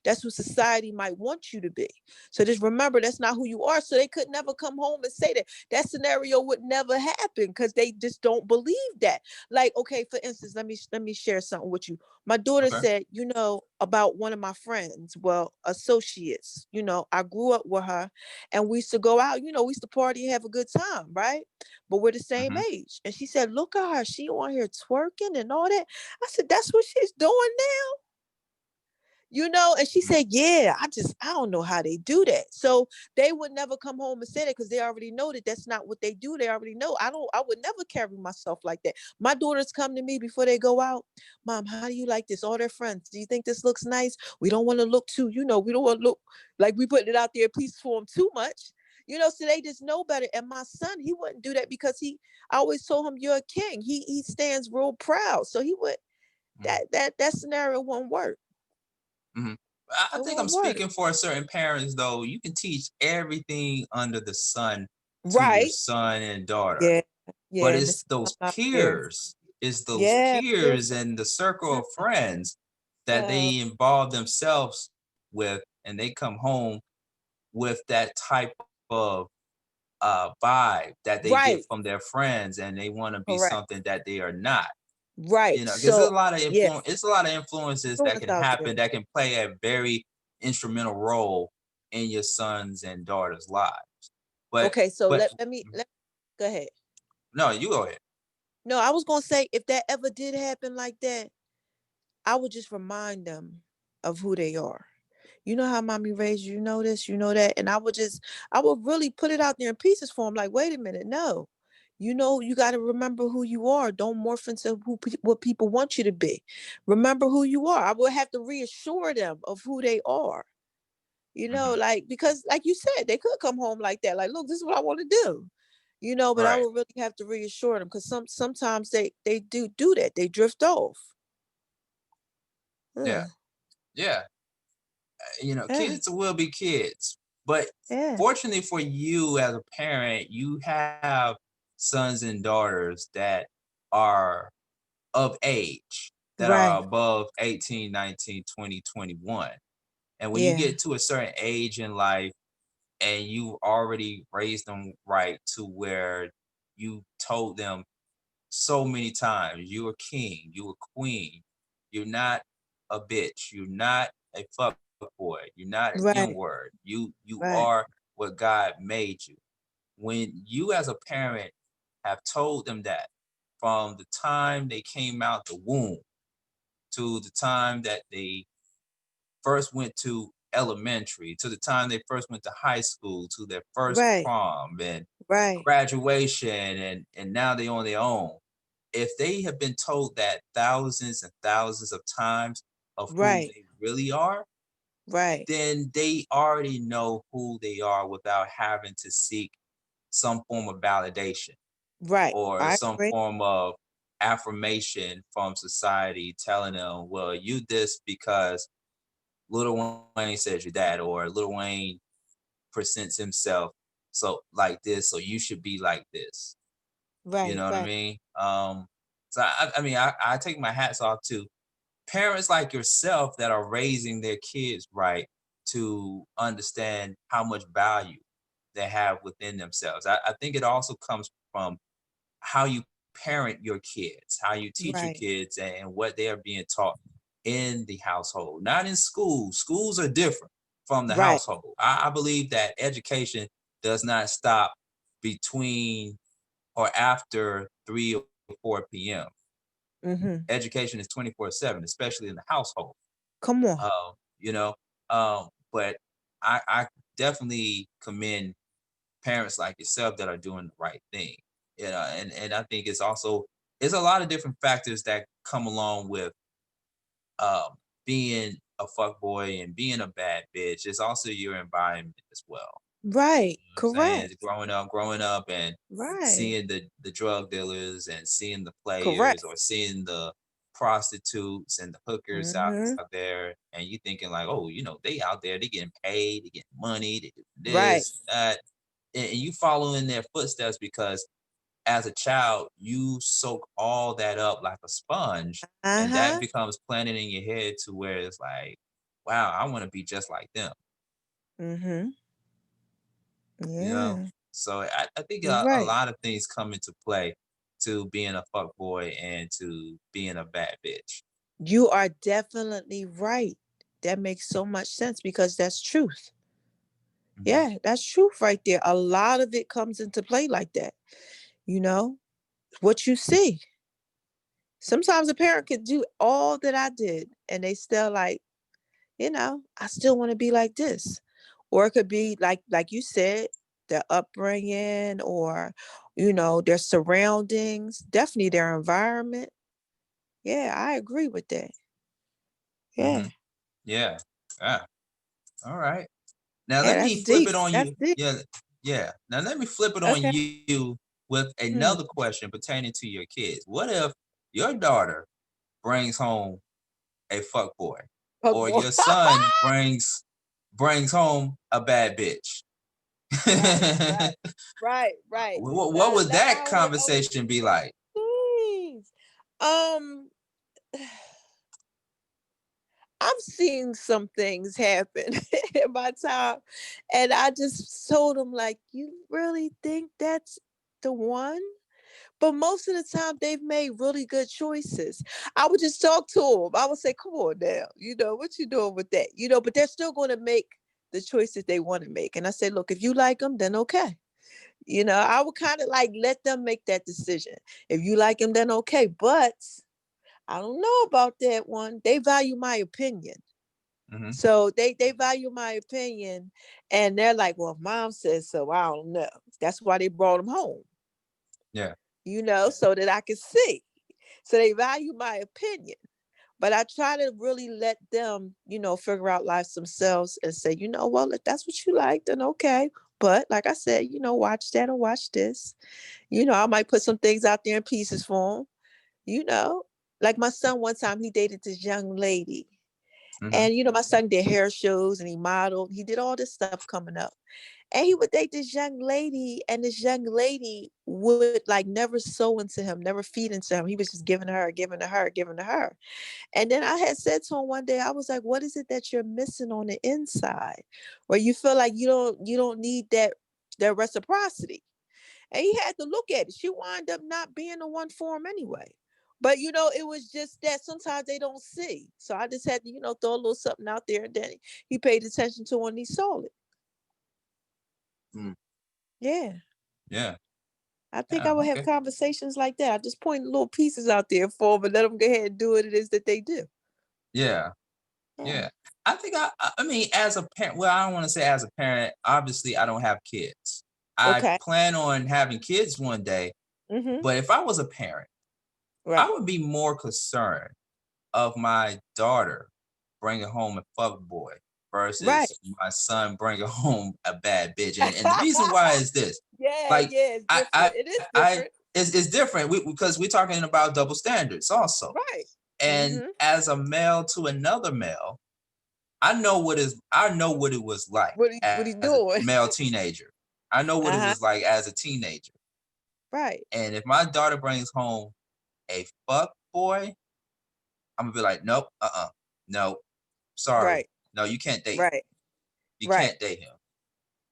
That's what society might want you to be. So just remember that's not who you are. So they could never come home and say that. That scenario would never happen because they just don't believe that. Like, okay, for instance, let me share something with you. My daughter Okay. said, about one of my friends, well, associates. I grew up with her and we used to go out, we used to party and have a good time, right? But we're the same Hmm. age. And she said, look at her. She on here twerking and all that. I said, that's what she's doing now. And she said, yeah, I don't know how they do that. So they would never come home and say that because they already know that that's not what they do. They already know. I would never carry myself like that. My daughters come to me before they go out. Mom, how do you like this? All their friends, do you think this looks nice? We don't want to look too, we don't want to look like we putting it out there, please for them too much. So they just know better. And my son, he wouldn't do that because I always told him, you're a king. He stands real proud. So he would, that scenario won't work. Hmm. I It think I'm won't work. speaking for certain parents, though. You can teach everything under the sun to your Right. son and daughter, Yeah. but Yeah. And it's this those not fair. peers, Yeah. Peer and the circle of friends that pressure. they involve themselves with, and they come home with that type of vibe that they get Right. from their friends, and they want to be Correct. something that they are not. Right. Because there's So a lot of influence. yes, It's a lot of influences that influence can out there. happen that can play a very instrumental role in your sons and daughters' lives. But Okay, so but let go ahead. no, you go ahead. No, I was gonna say if that ever did happen like that, I would just remind them of who they are. You know how mommy raised you, you know this, you know that. And I would really put it out there in pieces for them. Like, wait a minute, no. You know, you got to remember who you are. Don't morph into what people want you to be. Remember who you are. I would have to reassure them of who they are. You know, Hmm. like, because like you said, they could come home like that. Like, look, this is what I want to do. You know, but I Right. would really have to reassure them because sometimes they do that. They drift off. Yeah. Ugh. Yeah. Yeah. Kids will be kids. But Yeah. fortunately for you as a parent, you have sons and daughters that are of age, that are Right. above 18, 19, 20, 21. And when you Yeah. get to a certain age in life and you already raised them right to where you told them so many times, you a king, you a queen, you're not a bitch, you're not a fuck boy, you're not an Right. N-word, you Right. are what God made you. When you as a parent have told them that from the time they came out the womb to the time that they first went to elementary, to the time they first went to high school, to their first Right. prom and Right. graduation, and now they're on their own. If they have been told that thousands and thousands of times of who Right. they really are, Right. then they already know who they are without having to seek some form of validation Right. or I some agree. form of affirmation from society telling them, well, you this because Little Wayne says your dad, or Little Wayne presents himself so like this, so you should be like this. You Right. know what I Right. mean? So I take my hats off to parents like yourself that are raising their kids right to understand how much value they have within themselves. I think it also comes from how you parent your kids, how you teach your Right. kids, and what they are being taught in the household, not in schools. Schools are different from the Right. household. I believe that education does not stop between or after 3 or 4 p.m. Mm-hmm. Education is 24/7, especially in the household. Come on. You know, but I definitely commend parents like yourself that are doing the right thing. And I think it's a lot of different factors that come along with um, being a fuck boy and being a bad bitch. It's also your environment as well. Right. You know what I'm saying? Correct. It's growing up and Right. seeing the drug dealers and seeing the players Correct. or seeing the prostitutes and the hookers out Mm-hmm. there, and you thinking like, oh, they out there, they getting paid, they getting money, they do Right. this, that, and you follow in their footsteps because as a child, you soak all that up like a sponge, and that Uh-huh. becomes planted in your head to where it's like, wow, I want to be just like them, Mm-hmm. you know? Yeah. So I think You're a right. lot of things come into play to being a fuck boy and to being a bad bitch. You are definitely right. That makes so much sense because that's truth. Hmm. Yeah, that's truth right there. A lot of it comes into play like that. You know, what you see. Sometimes a parent could do all that I did and they still like, I still want to be like this. Or it could be like you said, their upbringing or, their surroundings, definitely their environment. Yeah, I agree with that. Hmm. Yeah. Yeah. Yeah. All right. Now Yeah, let that's me flip deep. it on That's you. deep. Yeah. Yeah. Now let me flip it on Okay. you with Hmm. another question pertaining to your kids. What if your daughter brings home a fuck boy, Fuck or boy. your son brings home a bad bitch? Right, right, right, right. What would that Now I would conversation be like? please. Um, I've seen some things happen in my time, and I just told them like, "You really think that's the one?" But most of the time, they've made really good choices. I would just talk to them. I would say, "Come on now, what you doing with that?" But they're still going to make the choices they want to make. And I said, look, if you like them, then okay. You know, I would kind of like let them make that decision. If you like them, then okay. But I don't know about that one. They value my opinion. Mm-hmm. So they value my opinion. And they're like, well, if mom says so, I don't know. That's why they brought them home. Yeah. You know, so that I could see. So they value my opinion. But I try to really let them, you know, figure out life themselves and say, you know, well, if that's what you like, then okay. But like I said, you know, watch that or watch this. You know, I might put some things out there in pieces for them. You know, like my son, one time he dated this young lady. Mm-hmm. And, you know, my son did hair shows and he modeled. He did all this stuff coming up. And he would date this young lady, and this young lady would like never sew into him, never feed into him. He was just giving to her, giving to her, giving to her. And then I had said to him one day, I was like, what is it that you're missing on the inside? Where you feel like you don't need that reciprocity. And he had to look at it. She wound up not being the one for him anyway. But you know, it was just that sometimes they don't see. So I just had to, you know, throw a little something out there, and then he paid attention to it and he saw it. Mm. Yeah. Yeah. I think Yeah. I would have Okay. conversations like that. I just point little pieces out there for them and let them go ahead and do what it is that they do. Yeah. Yeah. I think I mean, as a parent, well, I don't want to say as a parent, obviously I don't have kids. I Okay. plan on having kids one day, Mm-hmm. but if I was a parent, I Right. would be more concerned of my daughter bringing home a fuck boy Right. versus my son bringing home a bad bitch. And the reason why is this, Yeah, like, yeah, it's different. It is different. it's different because we're talking about double standards also. Right. And Mm-hmm. as a male to another male, I know what it was like What he as a doing? male teenager. I know what it Uh-huh. was like as a teenager. Right. And if my daughter brings home a fuck boy, I'm gonna be like, nope, no, sorry, Right. no, you can't date him. Right. You Right. can't date him.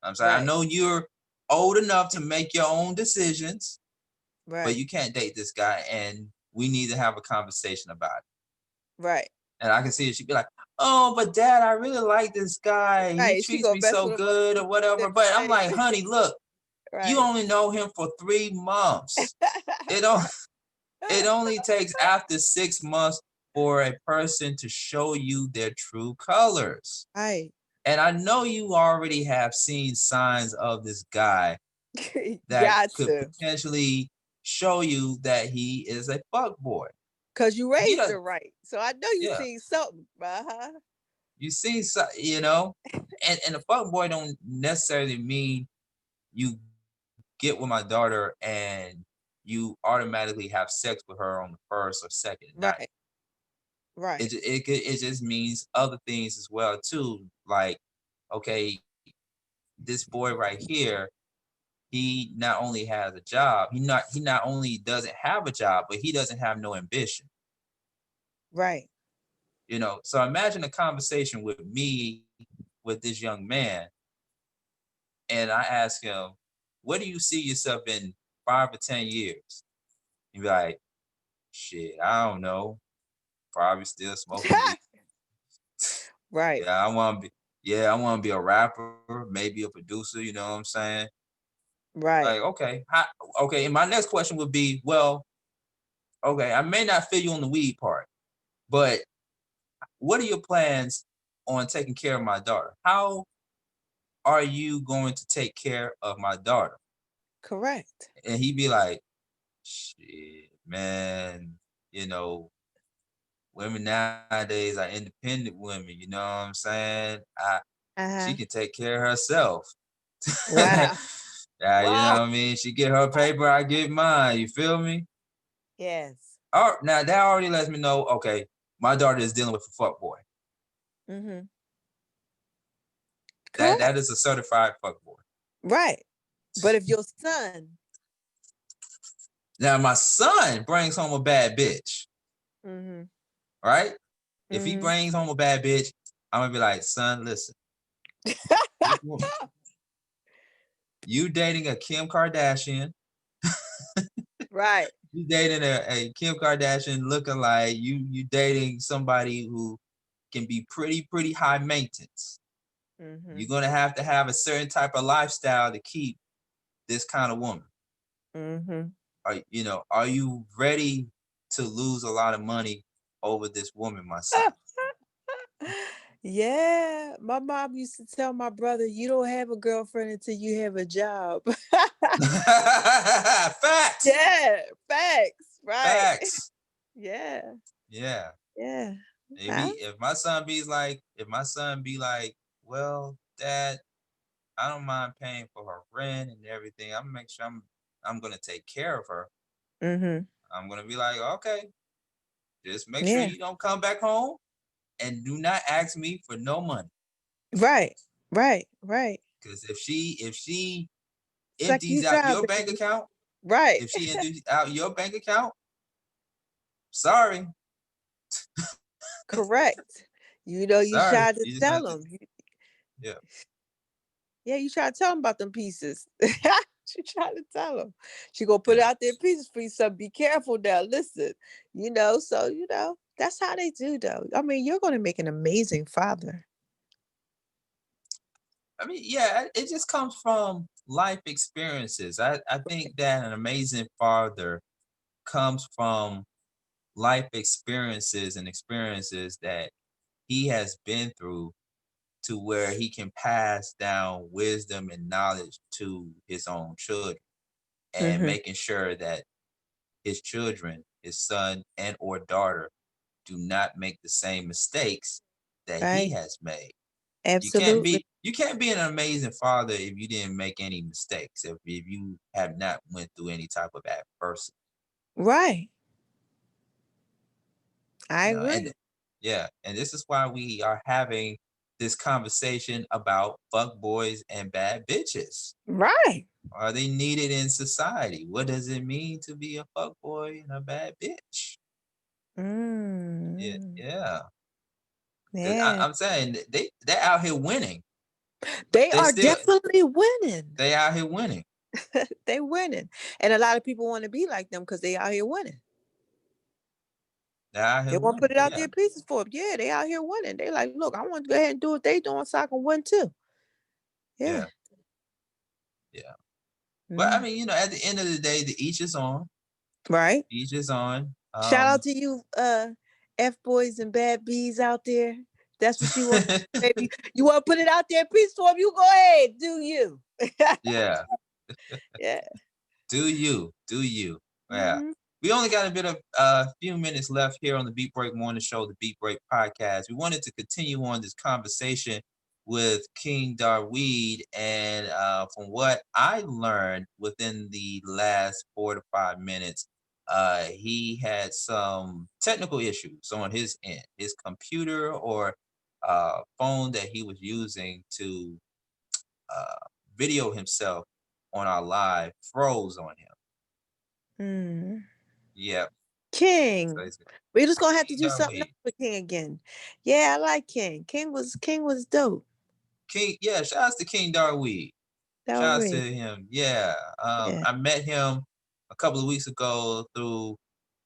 I'm saying, I Right. know you're old enough to make your own decisions, but Right. you can't date this guy, and we need to have a conversation about it. Right. And I can see it. She'd be like, oh, but dad, I really like this guy. He Right. She treats gonna me mess so with him good or whatever. But I'm right. like, honey, look, you Right. only know him for 3 months. It don't it only takes after 6 months for a person to show you their true colors. Right. And I know you already have seen signs of this guy that Got could to. potentially show you that he is a fuck boy. Cause you He raised does, her right. So I know you yeah. seen something. Uh-huh. You see, you know, and a fuck boy don't necessarily mean you get with my daughter and you automatically have sex with her on the first or second night. Right. Right. It just means other things as well too. Like, okay, this boy right here, he not only has a job, he not only doesn't have a job, but he doesn't have no ambition. Right. You know, so imagine a conversation with me with this young man, and I ask him, "What do you see yourself in 5 or 10 years?" He'd be like, "Shit, I don't know. Probably still smoking weed. Right. Yeah, I want to be a rapper, maybe a producer. You know what I'm saying? Right. Like, okay, okay." And my next question would be, well, okay, I may not feel you on the weed part, but what are your plans on taking care of my daughter? How are you going to take care of my daughter? Correct. And he'd be like, shit, man, you know, women nowadays are independent women, you know what I'm saying? She Uh-huh. can take care of herself. Wow. Yeah, you know Wow. what I mean? She get her paper, I get mine. You feel me? Yes. All right, now that already lets me know, okay, my daughter is dealing with a fuck boy. Mm-hmm. That Correct. is a certified fuck boy. Right. But if your son, Now my son brings home a bad bitch, mm-hmm. right? If he Mm-hmm. brings home a bad bitch, I'm gonna be like, son, listen, this woman, you dating a Kim Kardashian, Right. you dating a Kim Kardashian lookalike, you dating somebody who can be pretty high maintenance. You're going to have a certain type of lifestyle to keep this kind of woman. Are you ready to lose a lot of money over this woman, my son? Yeah, my mom used to tell my brother, "You don't have a girlfriend until you have a job." Facts. Yeah, facts, right? Facts. Yeah, Yeah. yeah. Huh? If my son be like, well, Dad, I don't mind paying for her rent and everything. I'm gonna make sure I'm gonna take care of her. Mm-hmm. I'm gonna be like, okay, just make sure Yeah, you don't come back home and do not ask me for no money. right, right, right. Because if she Suck you empties out dry, your bank baby. account, Right. if she empties out your bank account, sorry, Correct. You sorry, tried to you just tell have to, them. yeah. Yeah, you try to tell them about them pieces. She tried to tell them. She gonna put Yeah. out their pieces for you. So be careful now. Listen, so that's how they do though. I mean, you're gonna make an amazing father. I mean, yeah, it just comes from life experiences. I think that an amazing father comes from life experiences and experiences that he has been through to where he can pass down wisdom and knowledge to his own children and Mm-hmm. making sure that his children, his son and or daughter, do not make the same mistakes that he Right. has made. Absolutely. You can't be an amazing father if you didn't make any mistakes, if you have not went through any type of adversity. Right. I And agree. yeah, and this is why we are having this conversation about fuck boys and bad bitches. Right. Are they needed in society? What does it mean to be a fuck boy and a bad bitch? Yeah, Mm. yeah. 'Cause Yeah. I'm saying they're out here winning. They They are still definitely winning. they out here winning. They winning. And a lot of people want to be like them because they out here winning. They're out They here want to put winning. it out Yeah, there pieces for them. Yeah, they out here winning. They like, look, I want to go ahead and do what they doing so I can win too. Yeah. yeah, yeah. But I Mm. mean, at the end of the day, the each is on. Right. Each is on. Shout out to you, F boys and bad bees out there. That's what you want, baby. You want to put it out there, piece for them. You go ahead, do you? Yeah. Yeah. Do you? Yeah. Hmm. We only got a bit of a few minutes left here on the Beat Break Morning Show, the Beat Break Podcast. We wanted to continue on this conversation with King Dawid, and from what I learned within the last 4 to 5 minutes, he had some technical issues on his end. His computer or phone that he was using to uh, video himself on our live froze on him. Mm. Yep. So King. it's We're just gonna have to King do something else Dawid. with King again. Yeah, I like King. King was dope. King, yeah, shout outs to King Darweed. That was Shout outs to real. him. Yeah. Yeah. I met him a couple of weeks ago through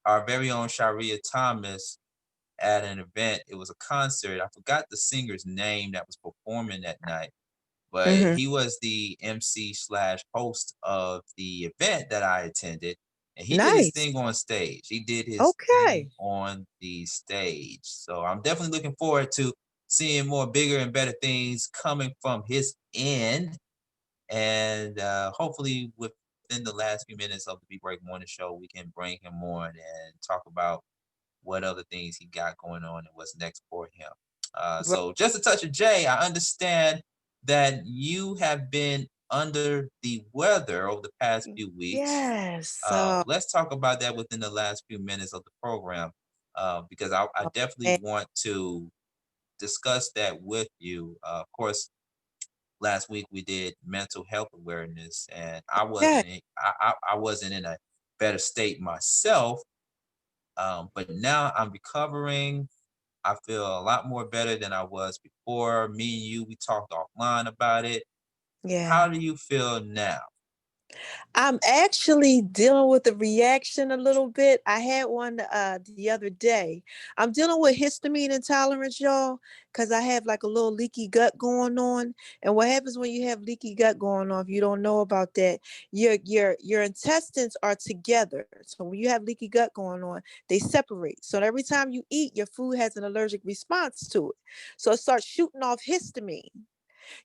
our very own Sharia Thomas at an event. It was a concert. I forgot the singer's name that was performing that night, but Hmm. he was the MC slash host of the event that I attended. And he did his Nice. thing on stage. He did his thing Okay. on the stage. So I'm definitely looking forward to seeing more bigger and better things coming from his end. And hopefully within the last few minutes of the Be Break Morning Show, we can bring him on and talk about what other things he got going on and what's next for him. Right. So just a touch of Jay, I understand that you have been under the weather over the past few weeks. Yes. So, Let's talk about that within the last few minutes of the program, because I definitely okay. want to discuss that with you. Of course, last week we did mental health awareness, and I wasn't in a better state myself, but now I'm recovering. I feel a lot more better than I was before. Me and you, we talked offline about it. Yeah. How do you feel now? I'm actually dealing with the reaction a little bit. I had one the other day. I'm dealing with histamine intolerance, y'all, because I have like a little leaky gut going on. And what happens when you have leaky gut going on, if you don't know about that, your intestines are together. So when you have leaky gut going on, they separate. So every time you eat, your food has an allergic response to it. So it starts shooting off histamine,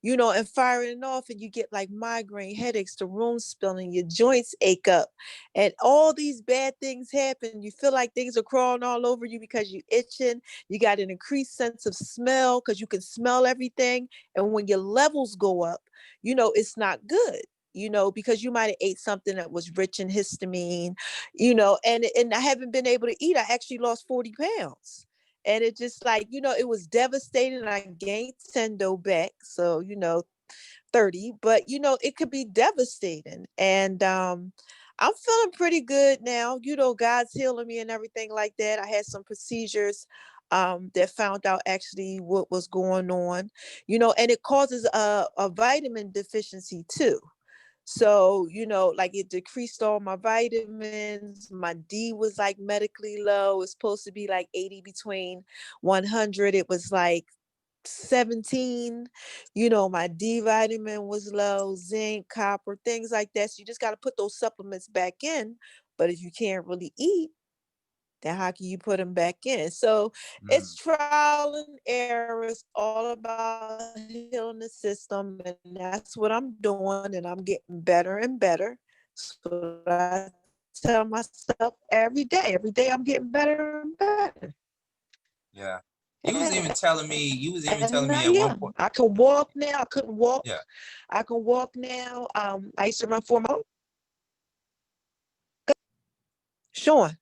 and firing it off, and you get like migraine headaches, the room spilling, your joints ache up, and all these bad things happen. You feel like things are crawling all over you because you itching. You got an increased sense of smell because you can smell everything. And when your levels go up, it's not good. Because you might have ate something that was rich in histamine, and I haven't been able to eat. I actually lost 40 pounds. And it just like, it was devastating. I gained 10 though back. So, 30, but it could be devastating. And I'm feeling pretty good now. God's healing me and everything like that. I had some procedures that found out actually what was going on, and it causes a vitamin deficiency too. So, like it decreased all my vitamins. My D was like medically low. It's supposed to be like 80 between 100. It was like 17. My D vitamin was low, zinc, copper, things like that. So you just got to put those supplements back in. But if you can't really eat, then how can you put them back in? So it's trial and error. It's all about healing the system. And that's what I'm doing. And I'm getting better and better. So I tell myself every day I'm getting better and better. Yeah. And You I was even am. telling me I at one can point. walk now. I couldn't walk. Yeah. I can walk now. I used to run 4 miles. Sean.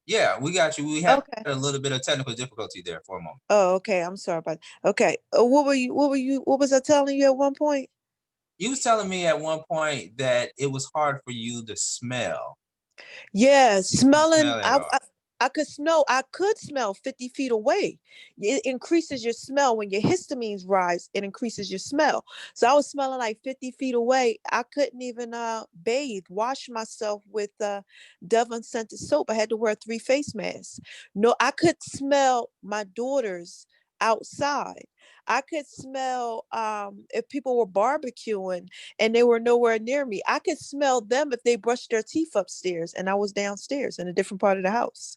Yeah, we got you. We had Okay. a little bit of technical difficulty there for a moment. Oh, okay. I'm sorry about that. Okay. What was I telling you at one point? You was telling me at one point that it was hard for you to smell. Yeah, You couldn't smelling. smell at all. I could smell. I could smell 50 feet away. It increases your smell when your histamines rise. It increases your smell. So I was smelling like 50 feet away. I couldn't even bathe, wash myself with Devon scented soap. I had to wear 3 face masks. No, I could smell my daughters outside. I could smell if people were barbecuing and they were nowhere near me. I could smell them if they brushed their teeth upstairs and I was downstairs in a different part of the house.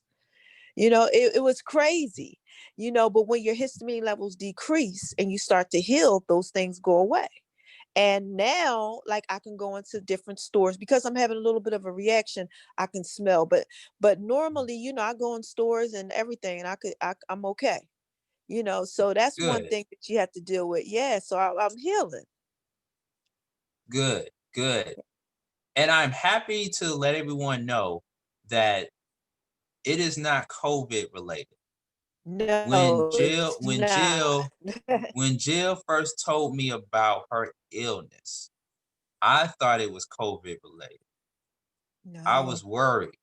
It was crazy, but when your histamine levels decrease and you start to heal, those things go away. And now, like I can go into different stores because I'm having a little bit of a reaction. I can smell, but normally, I go in stores and everything, and I'm okay. So that's one Good, thing that you have to deal with. Yeah, so I'm healing. good, good. And I'm happy to let everyone know that it is not COVID related. When No, Jill, it's when not. Jill, when Jill first told me about her illness, I thought it was COVID related. I No, was worried.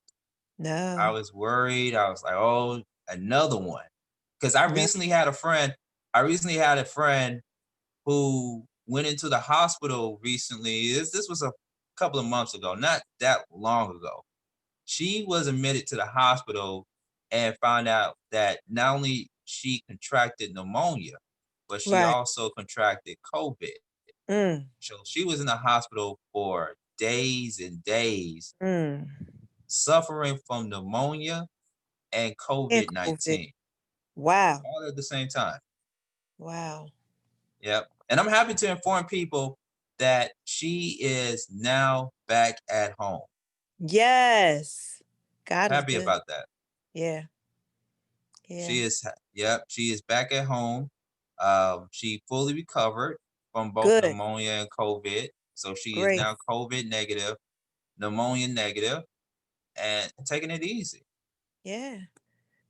I no, was worried. I was like, oh, another one. Because I no. recently had a friend. I recently had a friend who went into the hospital recently. This was a couple of months ago, not that long ago. She was admitted to the hospital and found out that not only she contracted pneumonia, but she Right. also contracted COVID. Mm, So she was in the hospital for days and days, mm. suffering from pneumonia and And COVID COVID. 19 Wow. all at the same time. Wow. Yep. And I'm happy to inform people that she is now back at home. Yes. God is Happy good. about that. Yeah. Yeah. She is, yep, she is back at home. She fully recovered from both Good. pneumonia and COVID. So she is Great. now COVID negative, pneumonia negative, and taking it easy. Yeah.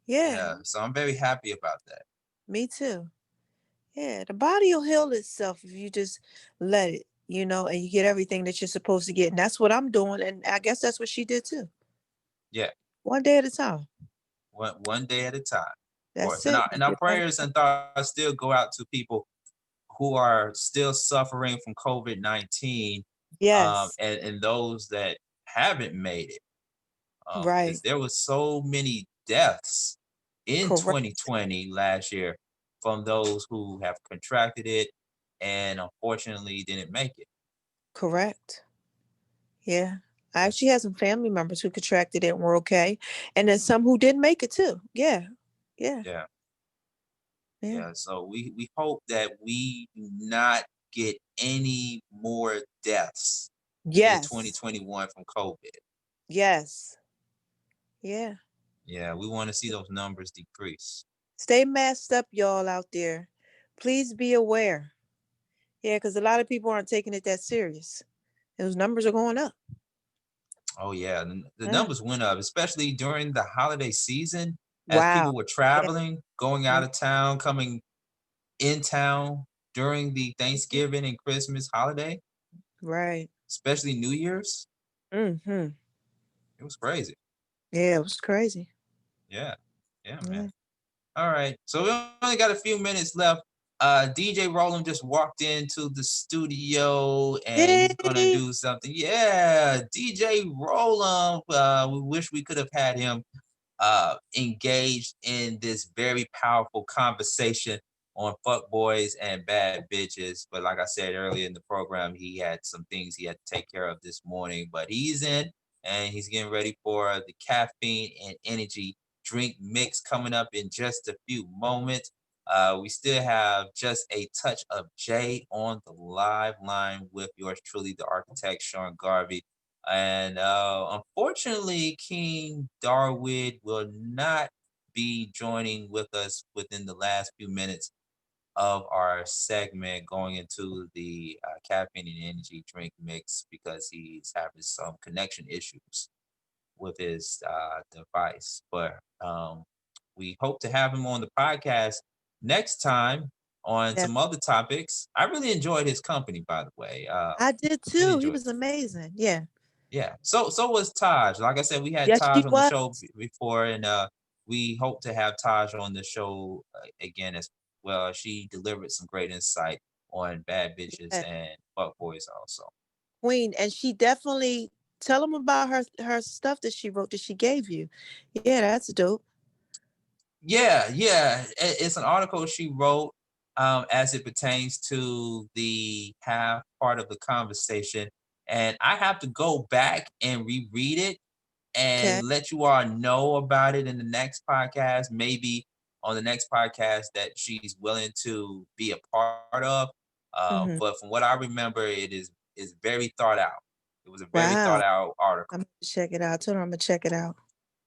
Yeah. Yeah. So I'm very happy about that. Me too. Yeah. The body will heal itself if you just let it, and you get everything that you're supposed to get. And that's what I'm doing. And I guess that's what she did too. Yeah. One day at a time. One day at a time. Of That's course. And it. our prayers and thoughts still go out to people who are still suffering from COVID 19 Yes. and those that haven't made it, because Right. there was so many deaths in Correct. 2020 last year from those who have contracted it and unfortunately didn't make it. Correct. Yeah. I Yes. actually had some family members who contracted it and were okay. And then some who didn't make it too. Yeah. Yeah. Yeah. Yeah. Yeah. So we hope that we do not get any more deaths in Yes. 2021 from COVID. Yes. Yeah. Yeah, we want to see those numbers decrease. Stay masked up, y'all out there. Please be aware. Yeah, because a lot of people aren't taking it that serious. Those numbers are going up. Oh yeah, the Mm. numbers went up, especially during the holiday season as Wow. people were Yeah. traveling, going out Mm. of town, coming in town during the Thanksgiving and Christmas holiday, Right. especially New Year's. Mm-hmm. It was crazy. Yeah, it was crazy. Yeah. Yeah, man. Yeah. All right. So we only got a few minutes left. DJ Roland just walked into the studio and he's gonna Yay! do something. Yeah, DJ Roland. We wish we could have had him engaged in this very powerful conversation on fuck boys and bad bitches. But like I said earlier in the program, he had some things he had to take care of this morning. But he's in and he's getting ready for the caffeine and energy drink mix coming up in just a few moments. We still have just a touch of J on the live line with yours truly, the architect Sean Garvey. And unfortunately, King Darwid will not be joining with us within the last few minutes of our segment going into the caffeine and energy drink mix because he's having some connection issues with his device. But we hope to have him on the podcast next time on Yeah. some other topics. I really enjoyed his company, by the way. I did Really too. He enjoyed was amazing. Yeah. yeah. So was Taj. Like I said, we had Yes, Taj she on the was. show before, and we hope to have Taj on the show again as well. She delivered some great insight on bad bitches Yeah. and fuck boys also. Queen. And she definitely tell them about her stuff that she wrote that she gave you. Yeah, that's dope. Yeah, yeah. It's an article she wrote as it pertains to the half part of the conversation, and I have to go back and reread it Okay. and let you all know about it in the next podcast, maybe on the next podcast that she's willing to be a part of. Mm-hmm. But from what I remember, is very thought out. It was a very thought Wow. out article. I'm gonna check it out. I told her I'm gonna check it out.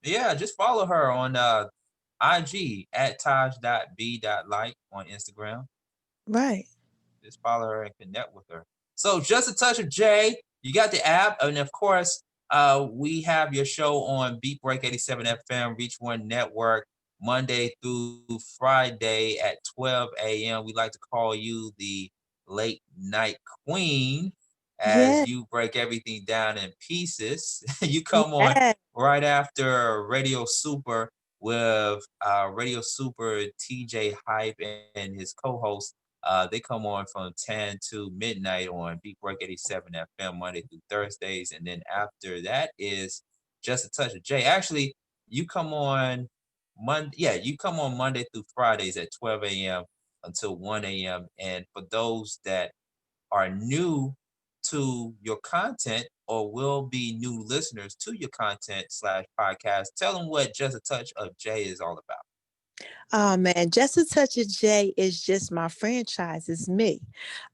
Yeah, just follow her on IG at taj.b.like on Instagram. Right. Just follow her and connect with her. So just a touch of J. You got the app, and of course, we have your show on Beat Break 87 FM, Reach One Network, Monday through Friday at 12 a.m. We like to call you the late night queen as Yeah. you break everything down in pieces. You come on Yeah. right after Radio Super with Radio Super TJ Hype and his co-host they come on from 10 to midnight on Beat Break 87 FM Monday through Thursdays. And then after that is Just a Touch of J. Actually, you come on Monday. Yeah, you come on Monday through Fridays at 12 a.m. until 1 a.m. And for those that are new to your content or will be new listeners to your content slash podcast, tell them what Just a Touch of J is all about. Oh man, Just a Touch of J is just my franchise. It's me.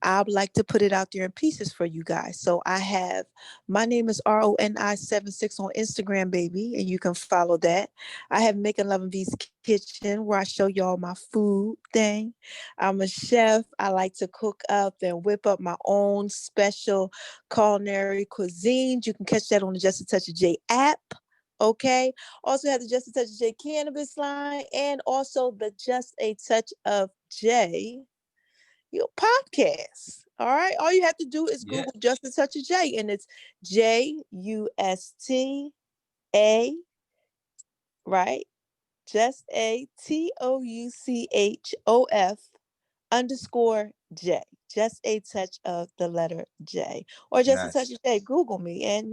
I'd like to put it out there in pieces for you guys. So I have my name is RONI76 on Instagram, baby, and you can follow that. I have Making Love and V's Kitchen where I show y'all my food thing. I'm a chef. I like to cook up and whip up my own special culinary cuisines. You can catch that on the Just a Touch of J app. Okay. Also have the Just a Touch of J cannabis line and also the Just a Touch of J your podcast. All right. All you have to do is Yeah. Google Just a Touch of J and it's JUSTA, right? Just A TOUCHOF J. Just a touch of the letter J. Or just a touch Nice. of J. Google me and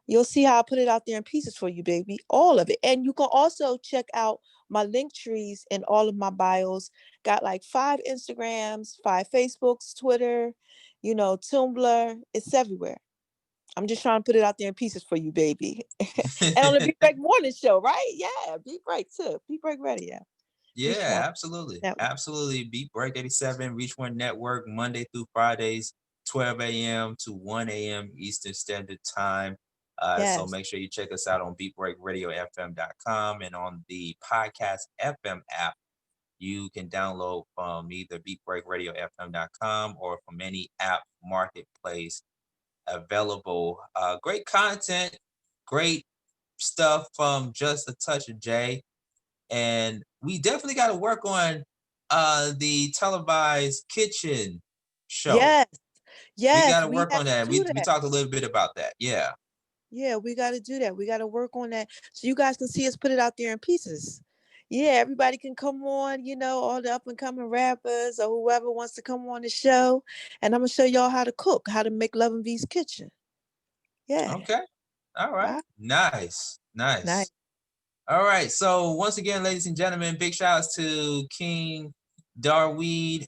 you'll see how I put it out there in pieces for you, baby. All of it. And you can also check out my link trees in all of my bios. Got like 5 Instagrams, 5 Facebooks, Twitter, Tumblr. It's everywhere. I'm just trying to put it out there in pieces for you, baby. And on the Beat Break Morning Show, right? Yeah, Beat Break too. Beat Break Radio. Reach Yeah, One absolutely. Network. Absolutely. Beat Break 87, Reach One Network, Monday through Fridays, 12 a.m. to 1 a.m. Eastern Standard Time. So Yes. make sure you check us out on beatbreakradiofm.com and on the Podcast FM app. You can download from either beatbreakradiofm.com or from any app marketplace available. Great content, great stuff from Just a Touch of J. And we definitely got to work on the televised kitchen show. Yes. We Yes. got to We work have on that. to do We that. talked a little bit about that. Yeah. Yeah, we got to do that. We got to work on that so you guys can see us put it out there in pieces. Yeah, everybody can come on, all the up and coming rappers or whoever wants to come on the show. And I'm going to show y'all how to cook, how to make Love and V's kitchen. Yeah. Okay. All right. Right. Nice. Nice. Nice. All right. So once again, ladies and gentlemen, big shouts to King Dawid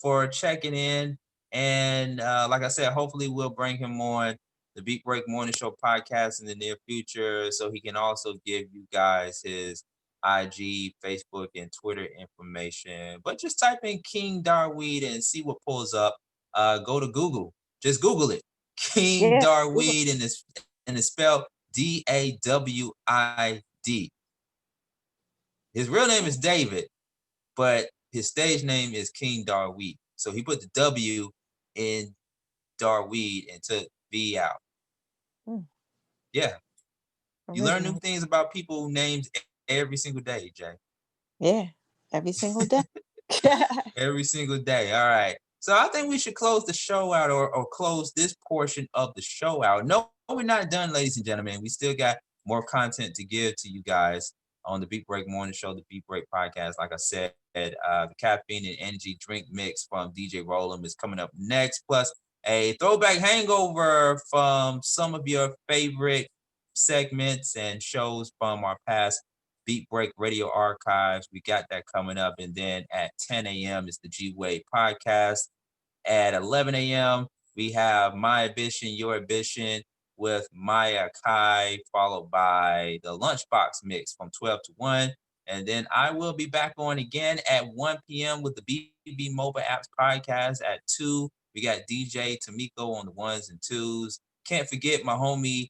for checking in. And like I said, hopefully we'll bring him on the Beat Break Morning Show podcast in the near future so he can also give you guys his IG, Facebook, and Twitter information. But just type in King Dawid and see what pulls up. Go to Google. Just Google it. King Yeah. Dawid and it's spelled Dawid. His real name is David, but his stage name is King Dawid. So he put the W in Dawid and took V out. Mm, Yeah. You learn new original. things about people names every single day, Jay. Yeah. Every single day. Every single day. All right. So I think we should close the show out or close this portion of the show out. No, we're not done, ladies and gentlemen. We still got more content to give to you guys on the Beat Break Morning Show, the Beat Break Podcast. Like I said, the caffeine and energy drink mix from DJ Rollum is coming up next, plus a throwback hangover from some of your favorite segments and shows from our past Beat Break Radio Archives. We got that coming up. And then at 10 a.m. is the G Wave podcast. At 11 a.m., we have My Ambition, Your Ambition with Maya Kai, followed by the Lunchbox Mix from 12 to 1. And then I will be back on again at 1 p.m. with the BB Mobile Apps podcast. At 2, we got DJ Tamiko on the ones and twos. Can't forget my homie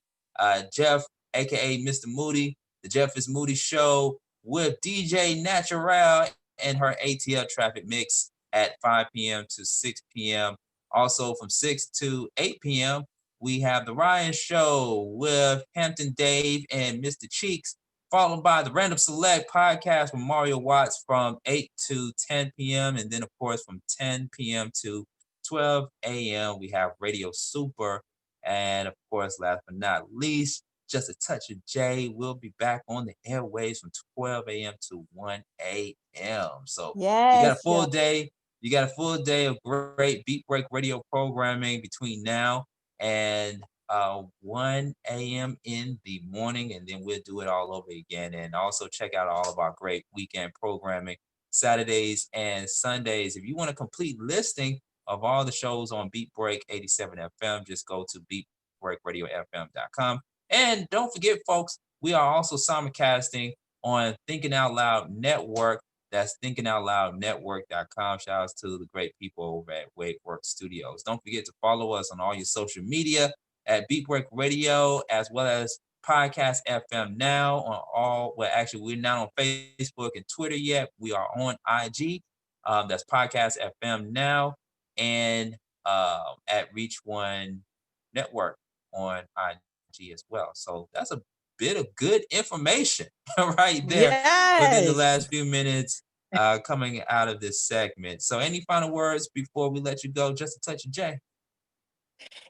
Jeff, aka Mr. Moody, the Jeff is Moody Show with DJ Natural and her ATL traffic mix at 5 p.m. to 6 p.m. Also from 6 to 8 p.m., we have the Ryan Show with Hampton Dave and Mr. Cheeks, followed by the Random Select podcast with Mario Watts from 8 to 10 p.m. And then, of course, from 10 p.m. to 12 a.m., we have Radio Super. And, of course, last but not least, Just a Touch of J will be back on the airwaves from 12 a.m. to 1 a.m. So you got a Yes, full yo. day. You got a full day of great Beat Break radio programming between now and 1 a.m. in the morning, and then we'll do it all over again. And also check out all of our great weekend programming Saturdays and Sundays. If you want a complete listing of all the shows on Beat Break 87 FM, just go to beatbreakradiofm.com. And don't forget, folks, we are also simulcasting on Thinking Out Loud Network. That's thinkingoutloudnetwork.com. Shout outs to the great people over at Wake Work Studios. Don't forget to follow us on all your social media at Beat Break Radio, as well as Podcast FM now on all. Well, actually, we're not on Facebook and Twitter yet. We are on IG. That's Podcast FM now, and at Reach One Network on IG as well. So that's a bit of good information right there within the Yes. last few minutes coming out of this segment. So any final words before we let you go? Just a touch of J.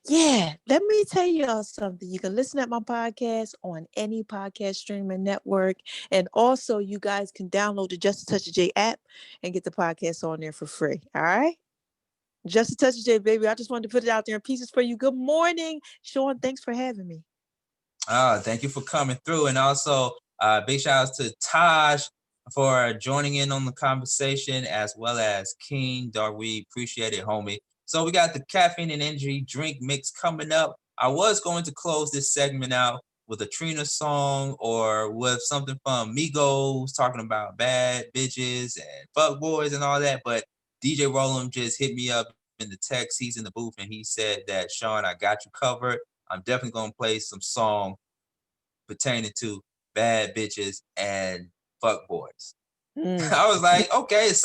Yeah, let me tell y'all something. You can listen to my podcast on any podcast streaming network. And also, you guys can download the Just a Touch of J app and get the podcast on there for free. All right? Just a Touch of J, baby. I just wanted to put it out there in pieces for you. Good morning, Sean. Thanks for having me. Thank you for coming through. And also, big shout outs to Taj for joining in on the conversation, as well as King Dawid. Appreciate it, homie. So we got the caffeine and energy drink mix coming up. I was going to close this segment out with a Trina song or with something from Migos talking about bad bitches and fuck boys and all that, but DJ Roland just hit me up in the text. He's in the booth and he said that, Sean, I got you covered. I'm definitely going to play some song pertaining to bad bitches and fuck boys. I was like, okay, it's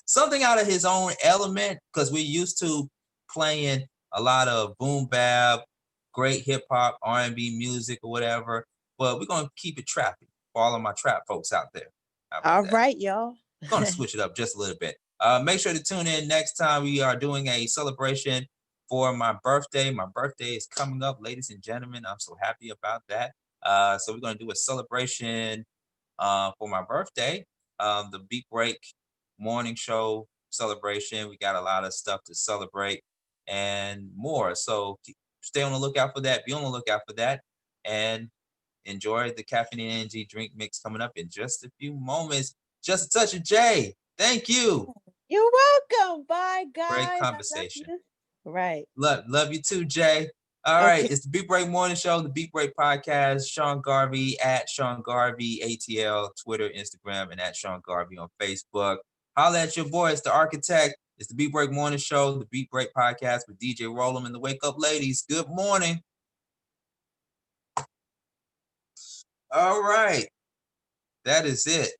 something out of his own element, because we're used to playing a lot of boom bap, great hip hop, R&B music or whatever, but we're going to keep it trappy for all of my trap folks out there. All right, y'all. I'm going to switch it up just a little bit. Make sure to tune in next time. We are doing a celebration for my birthday. My birthday is coming up, ladies and gentlemen. I'm so happy about that. So we're going to do a celebration for my birthday. The Beat Break morning show celebration. We got a lot of stuff to celebrate and more. So stay on the lookout for that. Be on the lookout for that. And enjoy the caffeine and energy drink mix coming up in just a few moments. Just a touch of J. Thank you. You're welcome. Bye, guys. Great conversation. Right. Love you too, Jay. All right, it's the Beat Break Morning Show, the Beat Break Podcast. Sean Garvey at Sean Garvey ATL, Twitter, Instagram, and at Sean Garvey on Facebook. Holla at your boy, it's the Architect. It's the Beat Break Morning Show, the Beat Break Podcast with DJ Rollum and the Wake Up Ladies. Good morning. All right, that is it.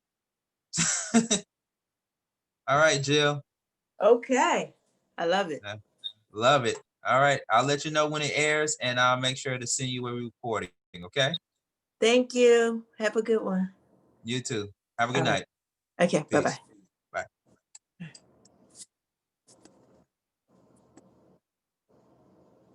All right, Jill. Okay, I love it. Love it. All right, I'll let you know when it airs, and I'll make sure to send you a recording, okay? Thank you. Have a good one. You too. Have a good night. Okay, bye-bye.